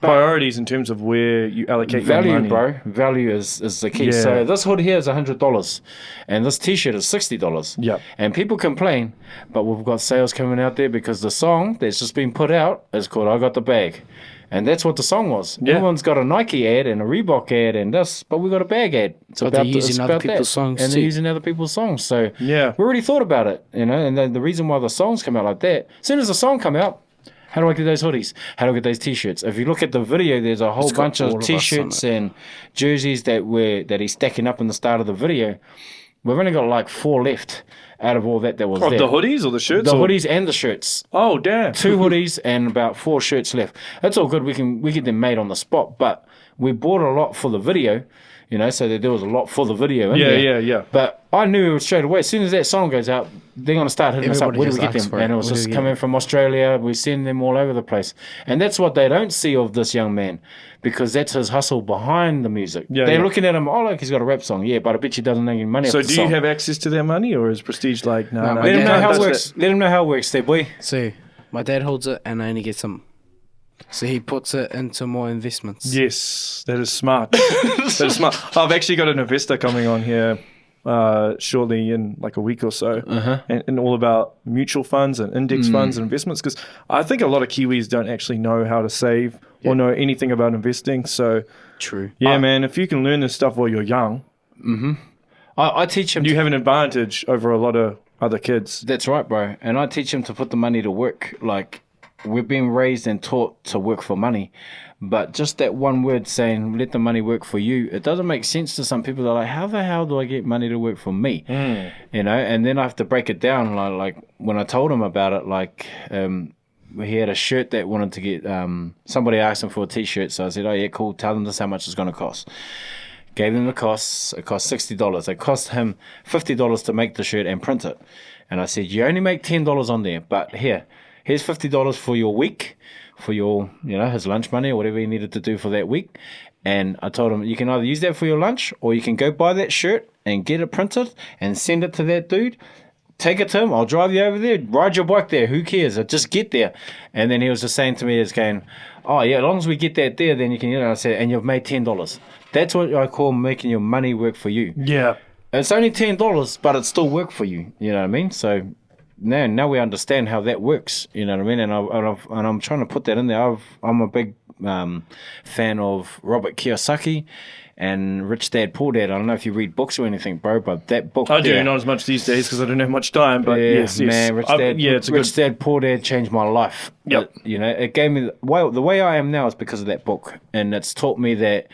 Priorities in terms of where you allocate value, your money. bro. Value is the key. Yeah. So this hood here is $100, and this T-shirt is $60. Yep. And people complain, but we've got sales coming out there because the song that's just been put out is called "I Got the Bag," and that's what the song was. Yeah. Everyone's got a Nike ad and a Reebok ad and this, but we got a bag ad. It's But they're using other people's songs and too. they're using other people's songs. So Yeah. we already thought about it, And the reason why the songs come out like that, as soon as the song come out. How do I get those hoodies? How do I get those T-shirts? If you look at the video, there's a whole It's got bunch all of of us T-shirts on and jerseys that he's stacking up in the start of the video. We've only got like 4 left out of all that was Of there. the hoodies or the shirts? The or? hoodies and the shirts. Oh, damn. 2 hoodies and about 4 shirts left. That's all good. We get them made on the spot, but we bought a lot for the video. So that there was a lot for the video in there. Yeah. But I knew straight away, as soon as that song goes out, they're going to start hitting us up. Everybody Where do we just get asks them? for it. And it was Where do just we get coming them? from Australia. We send them all over the place. And that's what they don't see of this young man, because that's his hustle behind the music. Yeah, They're yeah. looking at him, look, he's got a rap song. Yeah, but I bet you doesn't make any money So off the do song. you have access to their money, or is Prestige like, no, No, Let him Yeah, know how it that's works. Let him know how it works, there, boy. So my dad holds it and I only get some. So he puts it into more investments. Yes, that is smart. That is smart. I've actually got an investor coming on here shortly in like a week or so, and all about mutual funds and index funds and investments, because I think a lot of Kiwis don't actually know how to save or know anything about investing. So True. yeah, man, if you can learn this stuff while you're young, I teach him. you have an advantage over a lot of other kids. That's right, bro. And I teach him to put the money to work. Like, we've been raised and taught to work for money. But just that one word saying, let the money work for you, it doesn't make sense to some people. They're like, how the hell do I get money to work for me? And then I have to break it down. Like when I told him about it, he had a shirt that wanted to get, somebody asked him for a T-shirt. So I said, oh yeah, cool. Tell them this how much it's going to cost. Gave them the costs. It cost $60. It cost him $50 to make the shirt and print it. And I said, you only make $10 on there, but here's $50 for your week, for your, his lunch money or whatever he needed to do for that week. And I told him, you can either use that for your lunch, or you can go buy that shirt and get it printed and send it to that dude. Take it to him. I'll drive you over there. Ride your bike there. Who cares? I just get there. And then he was just saying to me, as going, oh yeah, as long as we get that there, then you can. I said, and you've made $10. That's what I call making your money work for you. Yeah. It's only $10, but it still work for you. You know what I mean? So now we understand how that works. You know what I mean? And I'm trying to put that in there. I'm a big fan of Robert Kiyosaki and Rich Dad Poor Dad. I don't know if you read books or anything, bro, but that book I do, there, not as much these days because I don't have much time, but yes. man, Rich Dad Poor Dad changed my life. Yep. It gave me the way I am now is because of that book, and it's taught me that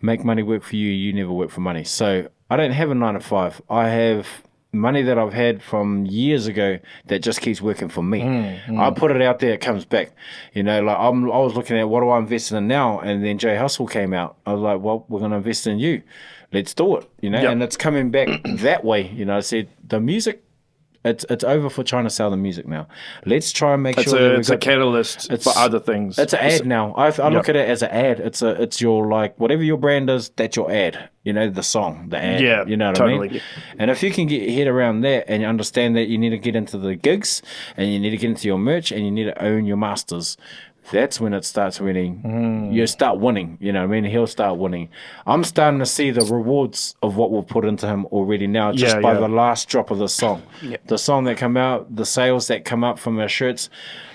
make money work for you. You never work for money. So I don't have a 9 to 5. I have money that I've had from years ago that just keeps working for me. I put it out there, it comes back. I was looking at what do I invest in now, and then J Hustle came out. I was like, well, we're going to invest in you. Let's do it. Yep. And it's coming back that way. I said the music. It's over for trying to sell the music now. Let's try and make sure it's a catalyst for other things. It's an ad now. I look at it as an ad. It's your, like, whatever your brand is, that's your ad. The song, the ad. Yeah, you know what totally. I mean? And if you can get your head around that and you understand that you need to get into the gigs and you need to get into your merch and you need to own your masters, that's when it starts winning. You start winning, you know what I mean? He'll start winning. I'm starting to see the rewards of what we've put into him already now, just by the last drop of the song. The song that come out, the sales that come up from our shirts.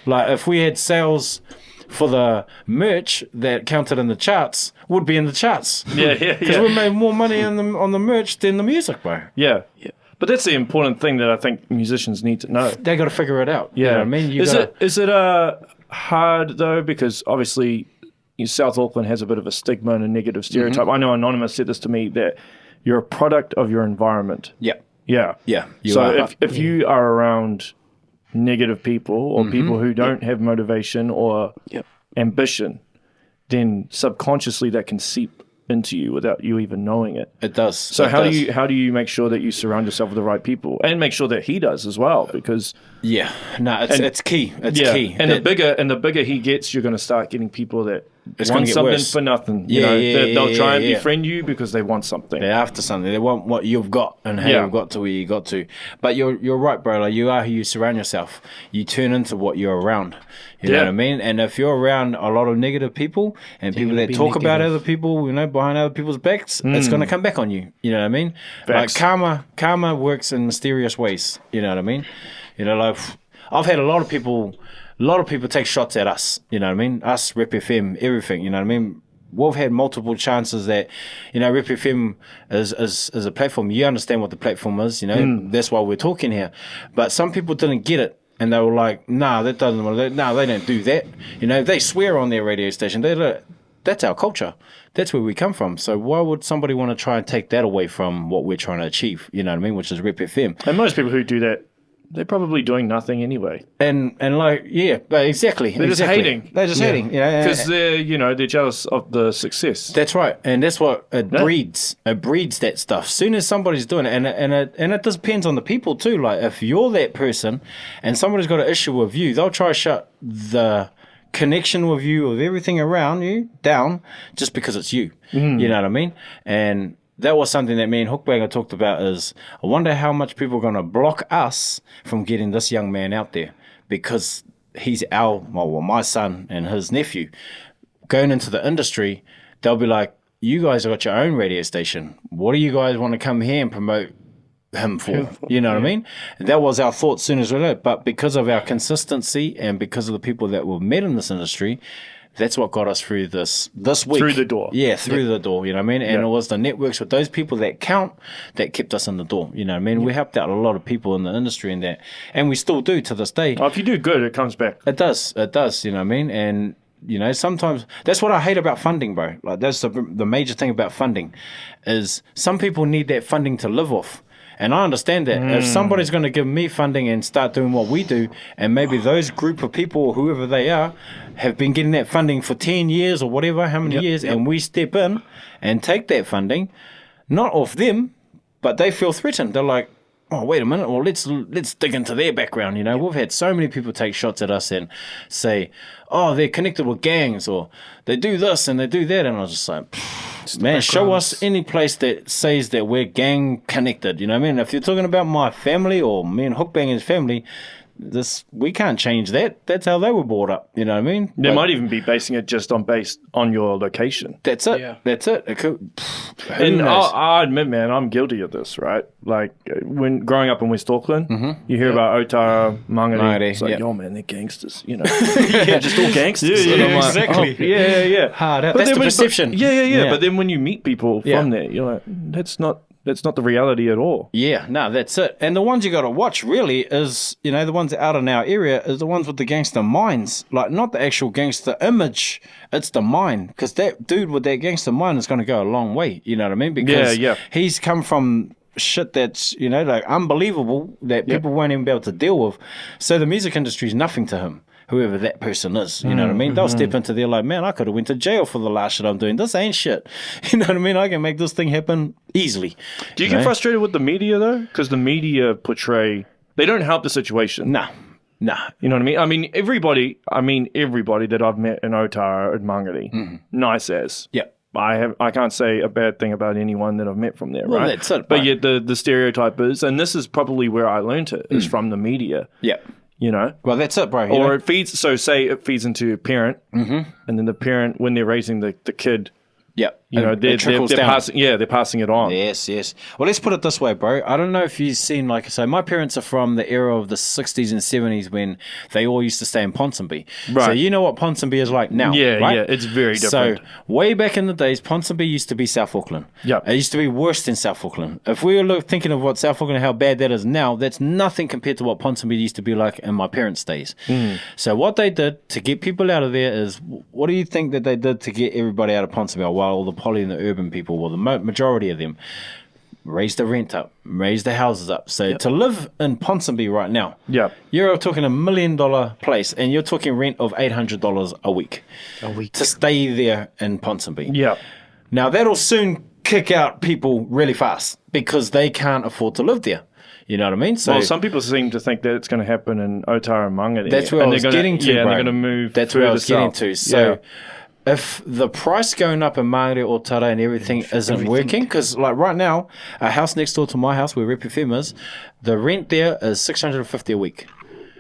Like, if we had sales for the merch that counted in the charts, would be in the charts. Because we made more money on the merch than the music, bro. Yeah. But that's the important thing that I think musicians need to know. They got to figure it out. Yeah. You know what I mean? Is it hard, though? Because obviously South Auckland has a bit of a stigma and a negative stereotype. I know Anonymous said this to me, that you're a product of your environment. Yeah. So if you are around negative people or people who don't have motivation or ambition, then subconsciously that can seep into you without you even knowing it. It does. So how do you make sure that you surround yourself with the right people, and make sure that he does as well? Because it's key. It's key. And the bigger he gets, you're going to start getting people that want something worse. For nothing. They'll try and befriend you because they want something. They're after something. They want what you've got and how you've got to where you got to. But you're right, bro. Like, you are who you surround yourself. You turn into what you're around. You know what I mean? And if you're around a lot of negative people and people that talk about other people, you know, behind other people's backs, it's going to come back on you. You know what I mean? Facts. Like, karma works in mysterious ways. You know what I mean? You know, like, I've had a lot of people take shots at us. You know what I mean? Us, RepFM, everything. You know what I mean? We've had multiple chances that, you know, RepFM is a platform. You understand what the platform is, you know? That's why we're talking here. But some people didn't get it. And they were like, nah, that doesn't work. No, they don't do that. You know, they swear on their radio station. That's our culture. That's where we come from. So why would somebody want to try and take that away from what we're trying to achieve? You know what I mean? Which is RepFM. And most people who do that, they're probably doing nothing anyway. And like, exactly. They're just hating. They're just hating. Because they're jealous of the success. That's right. And that's what it breeds. It breeds that stuff. Soon as somebody's doing it, and it depends on the people too. Like, if you're that person and somebody's got an issue with you, they'll try to shut the connection with you, of everything around you, down just because it's you. You know what I mean? And that was something that me and Hookbanger talked about, is I wonder how much people are going to block us from getting this young man out there, because he's my son and his nephew going into the industry. They'll be like, you guys have got your own radio station. What do you guys want to come here and promote him for? You know what I mean? And that was our thought as soon as we learned. But because of our consistency and because of the people that we've met in this industry, that's what got us through this week. Through the door. Yeah, through the door, you know what I mean? And it was the networks with those people that count that kept us in the door, you know what I mean? We helped out a lot of people in the industry and that, and we still do to this day. Oh, if you do good, it comes back. It does, you know what I mean? And, you know, sometimes, that's what I hate about funding, bro. Like, that's the major thing about funding, is some people need that funding to live off. And I understand that. If somebody's going to give me funding and start doing what we do, and maybe those group of people, whoever they are, have been getting that funding for 10 years or whatever, how many years, and we step in and take that funding, not off them, but they feel threatened. They're like, oh, wait a minute, well, let's dig into their background, you know. We've had so many people take shots at us and say, oh, they're connected with gangs, or they do this and they do that, and I was just like, man, show us any place that says that we're gang connected, you know what I mean? If you're talking about my family or me and Hookbanger's family, we can't change that. That's how they were brought up, you know what I mean? They might even be basing it just based on your location. That's it. That's it. It could, and I admit, man, I'm guilty of this, right? Like, when growing up in West Auckland, you hear about Otara, Mangere. It's like, yo, man, they're gangsters, you know? Just all gangsters. Exactly. Yeah. Hard out. That's the perception. Yeah. But then when you meet people from there, you're like, that's not the reality at all. Yeah, no, that's it. And the ones you got to watch really is, you know, the ones out in our area is the ones with the gangster minds. Like, not the actual gangster image, it's the mind. Because that dude with that gangster mind is going to go a long way, you know what I mean? Because he's come from shit that's, you know, like unbelievable that people won't even be able to deal with. So the music industry is nothing to him, whoever that person is, you know what I mean? They'll step into there like, man, I could have went to jail for the last shit I'm doing. This ain't shit. You know what I mean? I can make this thing happen easily. Do you get frustrated with the media, though? Because the media they don't help the situation. Nah. You know what I mean? I mean, everybody that I've met in Otara and Mangere, nice as. Yeah. I can't say a bad thing about anyone that I've met from there, right? That's it. But yet the stereotype is, and this is probably where I learned it, is from the media. Yeah. You know, Well, that's it, bro. or it feeds. So say it feeds into a parent, and then the parent, when they're raising the kid, Yep. you know, they're passing. Yeah, they're passing it on. Yes, yes. Well, let's put it this way, bro. I don't know if you've seen, like, so my parents are from the era of the 60s and 70s when they all used to stay in Ponsonby. Right. So you know what Ponsonby is like now, Yeah, right? yeah, it's very different. So way back in the days, Ponsonby used to be South Auckland. Yep. It used to be worse than South Auckland. If we were thinking of what South Auckland, how bad that is now, that's nothing compared to what Ponsonby used to be like in my parents' days. So what they did to get people out of there is, what do you think that they did to get everybody out of Ponsonby? While all the poly and the urban people, well, the majority of them, raise the rent up, raise the houses up. So to live in Ponsonby right now, you're talking $1 million place, and you're talking rent of $800 a week to stay there in Ponsonby. Yeah. Now that'll soon kick out people really fast because they can't afford to live there. You know what I mean? So Well, some people seem to think that it's going to happen in Otara and Mangere. that's where I was getting to. Yeah, bro. and they're going to move. That's where I was getting south. to. So. If the price going up in Mangere, Otara and everything isn't working, because like right now, a house next door to my house where RepFM is, the rent there is $650 a week.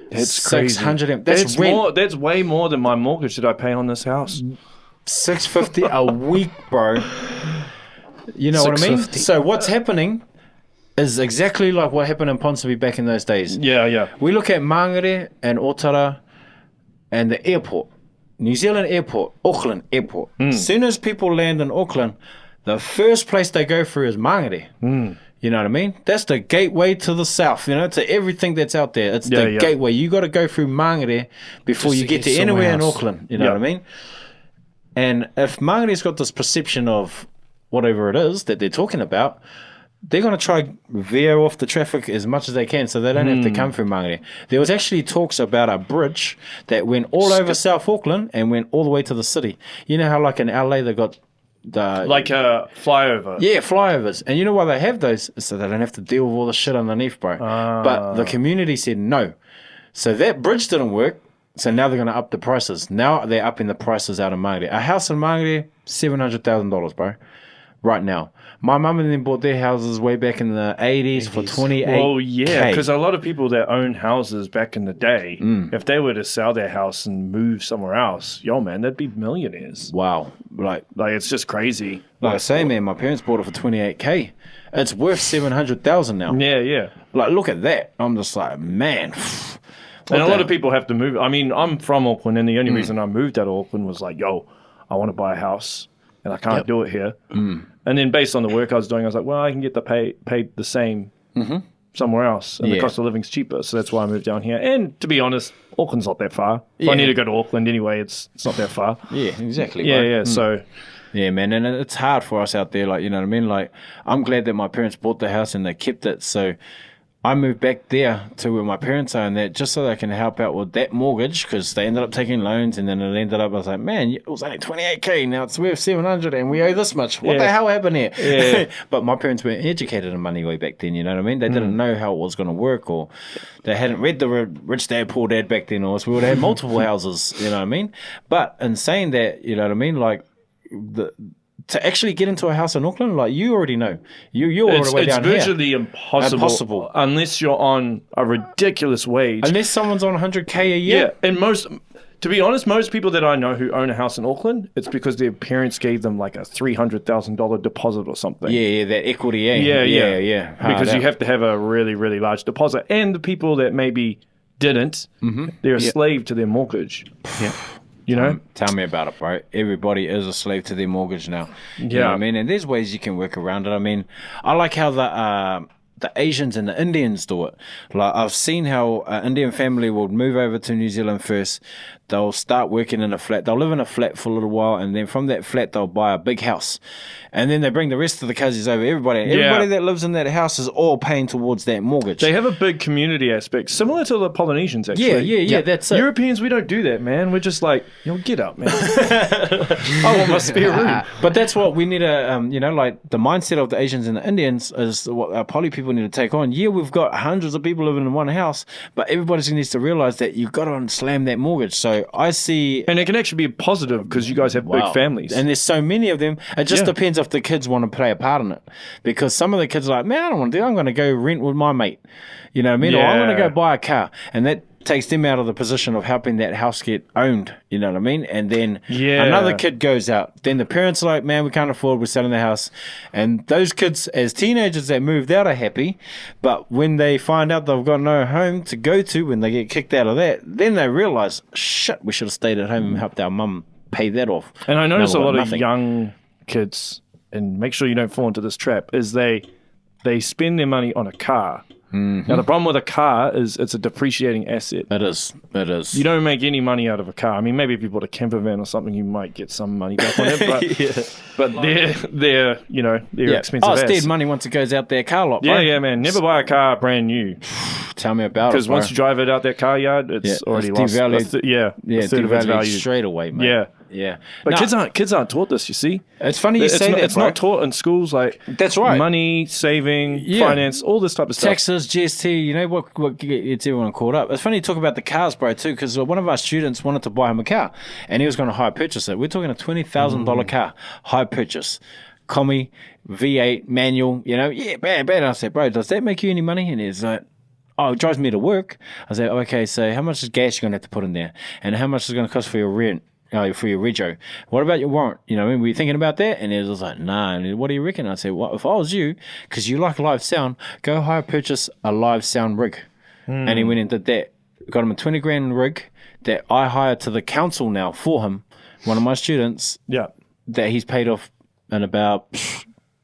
That's crazy. 600. That's rent. More, that's way more than my mortgage that I pay on this house. $650 a week, bro. You know what I mean? $650. So what's happening is exactly like what happened in Ponsonby back in those days. Yeah, yeah. We look at Mangere and Otara and the airport. New Zealand airport, Auckland airport. As soon as people land in Auckland, the first place they go through is Mangere. You know what I mean? That's the gateway to the south, you know, to everything that's out there. It's the gateway. You got to go through Mangere before Just you to get get to anywhere in somewhere else. Auckland. You know what I mean? And if Mangere's got this perception of whatever it is that they're talking about, they're going to try veer off the traffic as much as they can so they don't have to come through Mangere. There was actually talks about a bridge that went all over South Auckland and went all the way to the city. You know how like in LA they got the... Like a flyover. Yeah, flyovers. And you know why they have those? Is so they don't have to deal with all the shit underneath, bro. But the community said no. So that bridge didn't work. So now they're going to up the prices. Now they're upping the prices out of Mangere. A house in Mangere, $700,000, bro. Right now. My mum and them bought their houses way back in the 80s for 28K. Well, yeah, because a lot of people that own houses back in the day, if they were to sell their house and move somewhere else, yo, man, they'd be millionaires. Wow. Like it's just crazy. I say, man, my parents bought it for 28K. It's worth 700,000 now. Yeah, yeah. Like, look at that. I'm just like, man. And a lot of people have to move. I mean, I'm from Auckland, and the only reason I moved out of Auckland was like, yo, I want to buy a house, and I can't do it here. And then based on the work I was doing, I was like, well, I can get the paid the same somewhere else, and the cost of living's cheaper. So that's why I moved down here. And to be honest, Auckland's not that far. If I need to go to Auckland anyway, it's not that far. Yeah, exactly. Yeah, bro. yeah. So Yeah, man, and it's hard for us out there, like, you know what I mean? Like, I'm glad that my parents bought the house and they kept it, so I moved back there to where my parents are and that just so they can help out with that mortgage because they ended up taking loans and then it ended up, I was like, man, it was only 28K, now it's worth 700 and we owe this much. What the hell happened here? Yeah. But my parents weren't educated in money way back then, you know what I mean? They didn't know how it was going to work, or they hadn't read the Rich Dad Poor Dad back then, or else we would have had multiple houses, you know what I mean? But in saying that, you know what I mean, like, to actually get into a house in Auckland, like, you already know. You're all the way down here. It's virtually impossible unless you're on a ridiculous wage. Unless someone's on 100K a year. Yeah, and to be honest, most people that I know who own a house in Auckland, it's because their parents gave them like a $300,000 deposit or something. Yeah, that equity, eh? Yeah. Because Hard you out. have to have a really, really large deposit. And the people that maybe didn't, they're a slave to their mortgage. Yeah. You know? Tell me about it, bro. Everybody is a slave to their mortgage now. You know Yeah. what I mean? And there's ways you can work around it. I mean, I like how the Asians and the Indians do it. Like, I've seen how an Indian family will move over to New Zealand first. They'll start working in a flat. They'll live in a flat for a little while, and then from that flat, they'll buy a big house. And then they bring the rest of the cousins over. Everybody that lives in that house is all paying towards that mortgage. They have a big community aspect, similar to the Polynesians, actually. Yeah, that's it. Europeans, we don't do that, man. We're just like, yo, get up, man. I want my spare room. But that's what we need to, like the mindset of the Asians and the Indians is what our poly people need to take on. Yeah, we've got hundreds of people living in one house, but everybody needs to realize that you've got to slam that mortgage. So I see... And it can actually be positive because you guys have big families. And there's so many of them. It just depends if the kids want to play a part in it. Because some of the kids are like, man, I don't want to do it. I'm going to go rent with my mate. You know what I mean? Or I'm going to go buy a car. And that takes them out of the position of helping that house get owned, you know what I mean? And then Yeah. another kid goes out. Then the parents are like, man, we can't afford, we're selling the house. And those kids, as teenagers that moved out, are happy. But when they find out they've got no home to go to, when they get kicked out of that, then they realise, shit, we should have stayed at home and helped our mum pay that off. And I notice a Now we've lot got of nothing. young kids, and make sure you don't fall into this trap, is they spend their money on a car. Now, the problem with a car is it's a depreciating asset. It is. You don't make any money out of a car. I mean, maybe if you bought a camper van or something, you might get some money back on it. But they're expensive. Oh, it's as. dead money once it goes out their car lot, bro. Yeah, man. Never buy a car brand new, Tell me about it, because bro. once you drive it out that car yard, it's already lost. devalued. A third of its devalued value. straight away, mate. Yeah. Yeah. But No, kids aren't taught this. You see, it's funny you say that, It's bro. not taught in schools. Like That's right. money, saving, Yeah. finance, all this type of stuff. Taxes, GST, you know what gets everyone caught up. It's funny you talk about the cars, bro, too, because one of our students wanted to buy him a car, and he was going to hire purchase it. We're talking a $20,000 car, hire purchase, Combi, V8, manual, bad. I said, bro, does that make you any money? And he's like, oh, it drives me to work. I said, okay, so how much is gas you're going to have to put in there? And how much is it going to cost for your rent? For your rego. What about your warrant? Were you thinking about that? And he was like, nah. And what do you reckon? I said, well, if I was you, because you like live sound, go hire purchase a live sound rig. And he went and did that. Got him a 20 grand rig that I hired to the council now for him, one of my students, Yeah, that he's paid off in about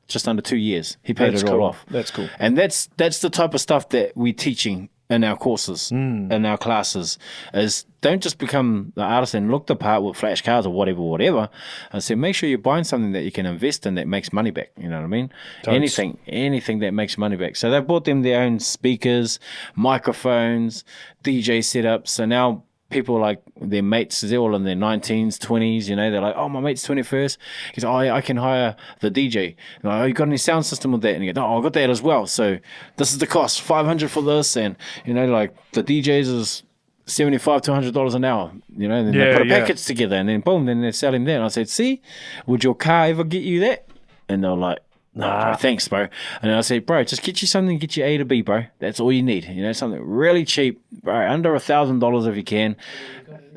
just under 2 years. He paid That's it all cool. off. That's cool. And that's the type of stuff that we're teaching in our courses, in our classes, is don't just become the artist and look the part with flash cards or whatever. I said, make sure you're buying something that you can invest in that makes money back. You know what I mean? Totes. Anything that makes money back. So they bought them their own speakers, microphones, DJ setups. So now people like their mates, they're all in their 19s, 20s, they're like, oh, my mate's 21st. He's like, oh, I can hire the DJ. And like, oh, you got any sound system with that? And he goes, oh, I got that as well. So this is the cost, $500 for this. And, like the DJs is $75 to $100 an hour, and then they put a package together and then boom, then they're selling that. And I said, see, would your car ever get you that? And they're like, nah, bro, thanks, bro. And I said, bro, just get you something to get you A to B, bro. That's all you need. Something really cheap, bro, under $1,000 if you can.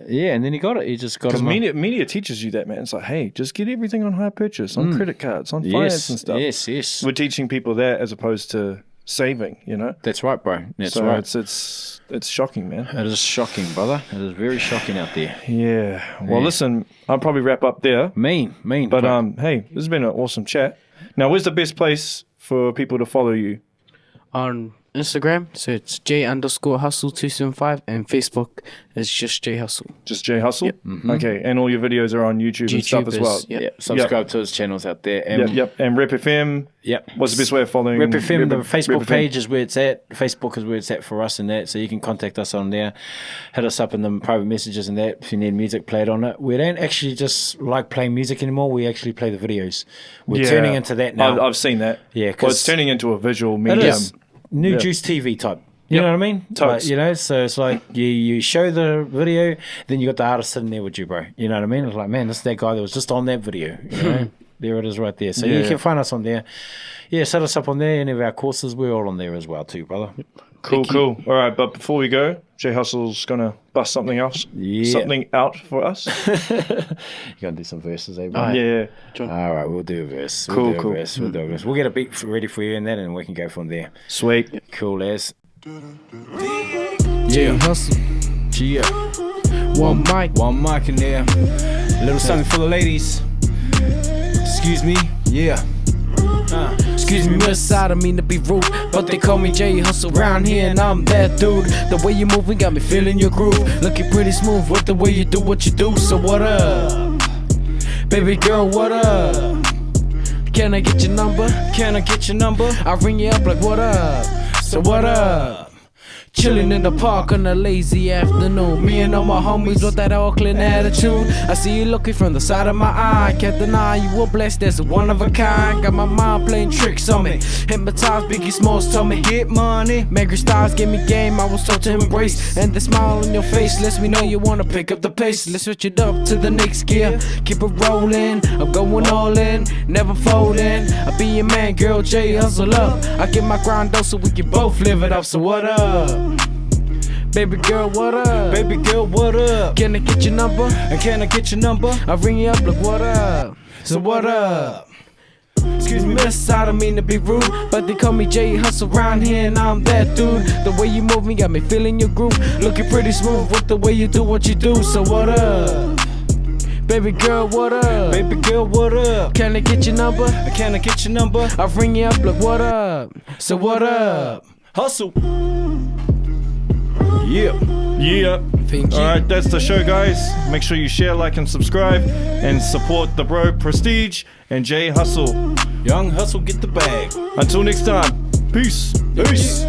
Yeah, and then he got it. He just got it. Because media teaches you that, man. It's like, hey, just get everything on hire purchase, on credit cards, on finance and stuff. Yes. We're teaching people that as opposed to saving, That's right, bro. That's so right. it's shocking, man. It is shocking, brother. It is very shocking out there. Yeah. Well, listen, I'll probably wrap up there. Mean. But bro. hey, this has been an awesome chat. Now, where's the best place for people to follow you? On Instagram, so it's J_Hustle275, and Facebook is just J Hustle. Just J Hustle? Okay, and all your videos are on YouTube and stuff as well. Yep. Yeah, subscribe to his channels out there. Yep. And RepFM. Yep. What's the best way of following? RepFM, the Facebook RepFM? page is where it's at. Facebook is where it's at for us and that. So you can contact us on there. Hit us up in the private messages and that if you need music played on it. We don't actually just like playing music anymore. We actually play the videos. We're turning into that now. I've seen that. Yeah, well, 'cause it's turning into a visual It medium. is. New Juice TV type. You know what I mean? Totes. Like, so it's like you show the video, then you got the artist sitting there with you, bro. You know what I mean? It's like, man, this is that guy that was just on that video. There it is right there. So you can find us on there. Yeah, set us up on there. Any of our courses, we're all on there as well too, brother. Cool. All right, but before we go, J Hustle's gonna bust something else. Yeah. Something out for us. You're going to do some verses, eh, bro? Yeah. All right, we'll do a verse. Cool. We'll do a verse. We'll get a beat ready for you and that, and we can go from there. Sweet. Cool as. J Hustle. Yeah. One mic. One mic in there. A little something for the ladies. Excuse me. Yeah. Excuse me, miss, I don't mean to be rude, but they call me J Hustle round here, and I'm that dude. The way you moving got me feeling your groove, looking pretty smooth with the way you do what you do. So what up, baby girl? What up? Can I get your number? Can I get your number? I ring you up like what up? So what up? Chilling in the park on a lazy afternoon. Me and all my homies with that Auckland attitude. I see you looking from the side of my eye. Can't deny you were blessed as one of a kind. Got my mind playing tricks on me. Hypnotized, Biggie Smalls told me get money. Mangere styles give me game, I was told to embrace. And the smile on your face lets me know you wanna pick up the pace. Let's switch it up to the next gear. Keep it rolling, I'm going all in, never folding. I be your man, girl, J Hustle up. I get my grind up so we can both live it up. So what up? Baby girl, what up? Baby girl, what up? Can I get your number? And can I get your number? I'll ring you up like what up? So what up? Excuse me, miss, I don't mean to be rude, but they call me J Hustle round here and I'm that dude. The way you move me got me feeling your groove. Looking pretty smooth with the way you do what you do. So what up? Baby girl, what up? Baby girl, what up? Can I get your number? Can I get your number? I'll ring you up like what up? So what up? Hustle. Yeah. Yeah. Thank you. Alright, that's the show, guys. Make sure you share, like, and subscribe, and support the bro Prestige and J Hustle. Young Hustle, get the bag. Until next time, peace. Peace.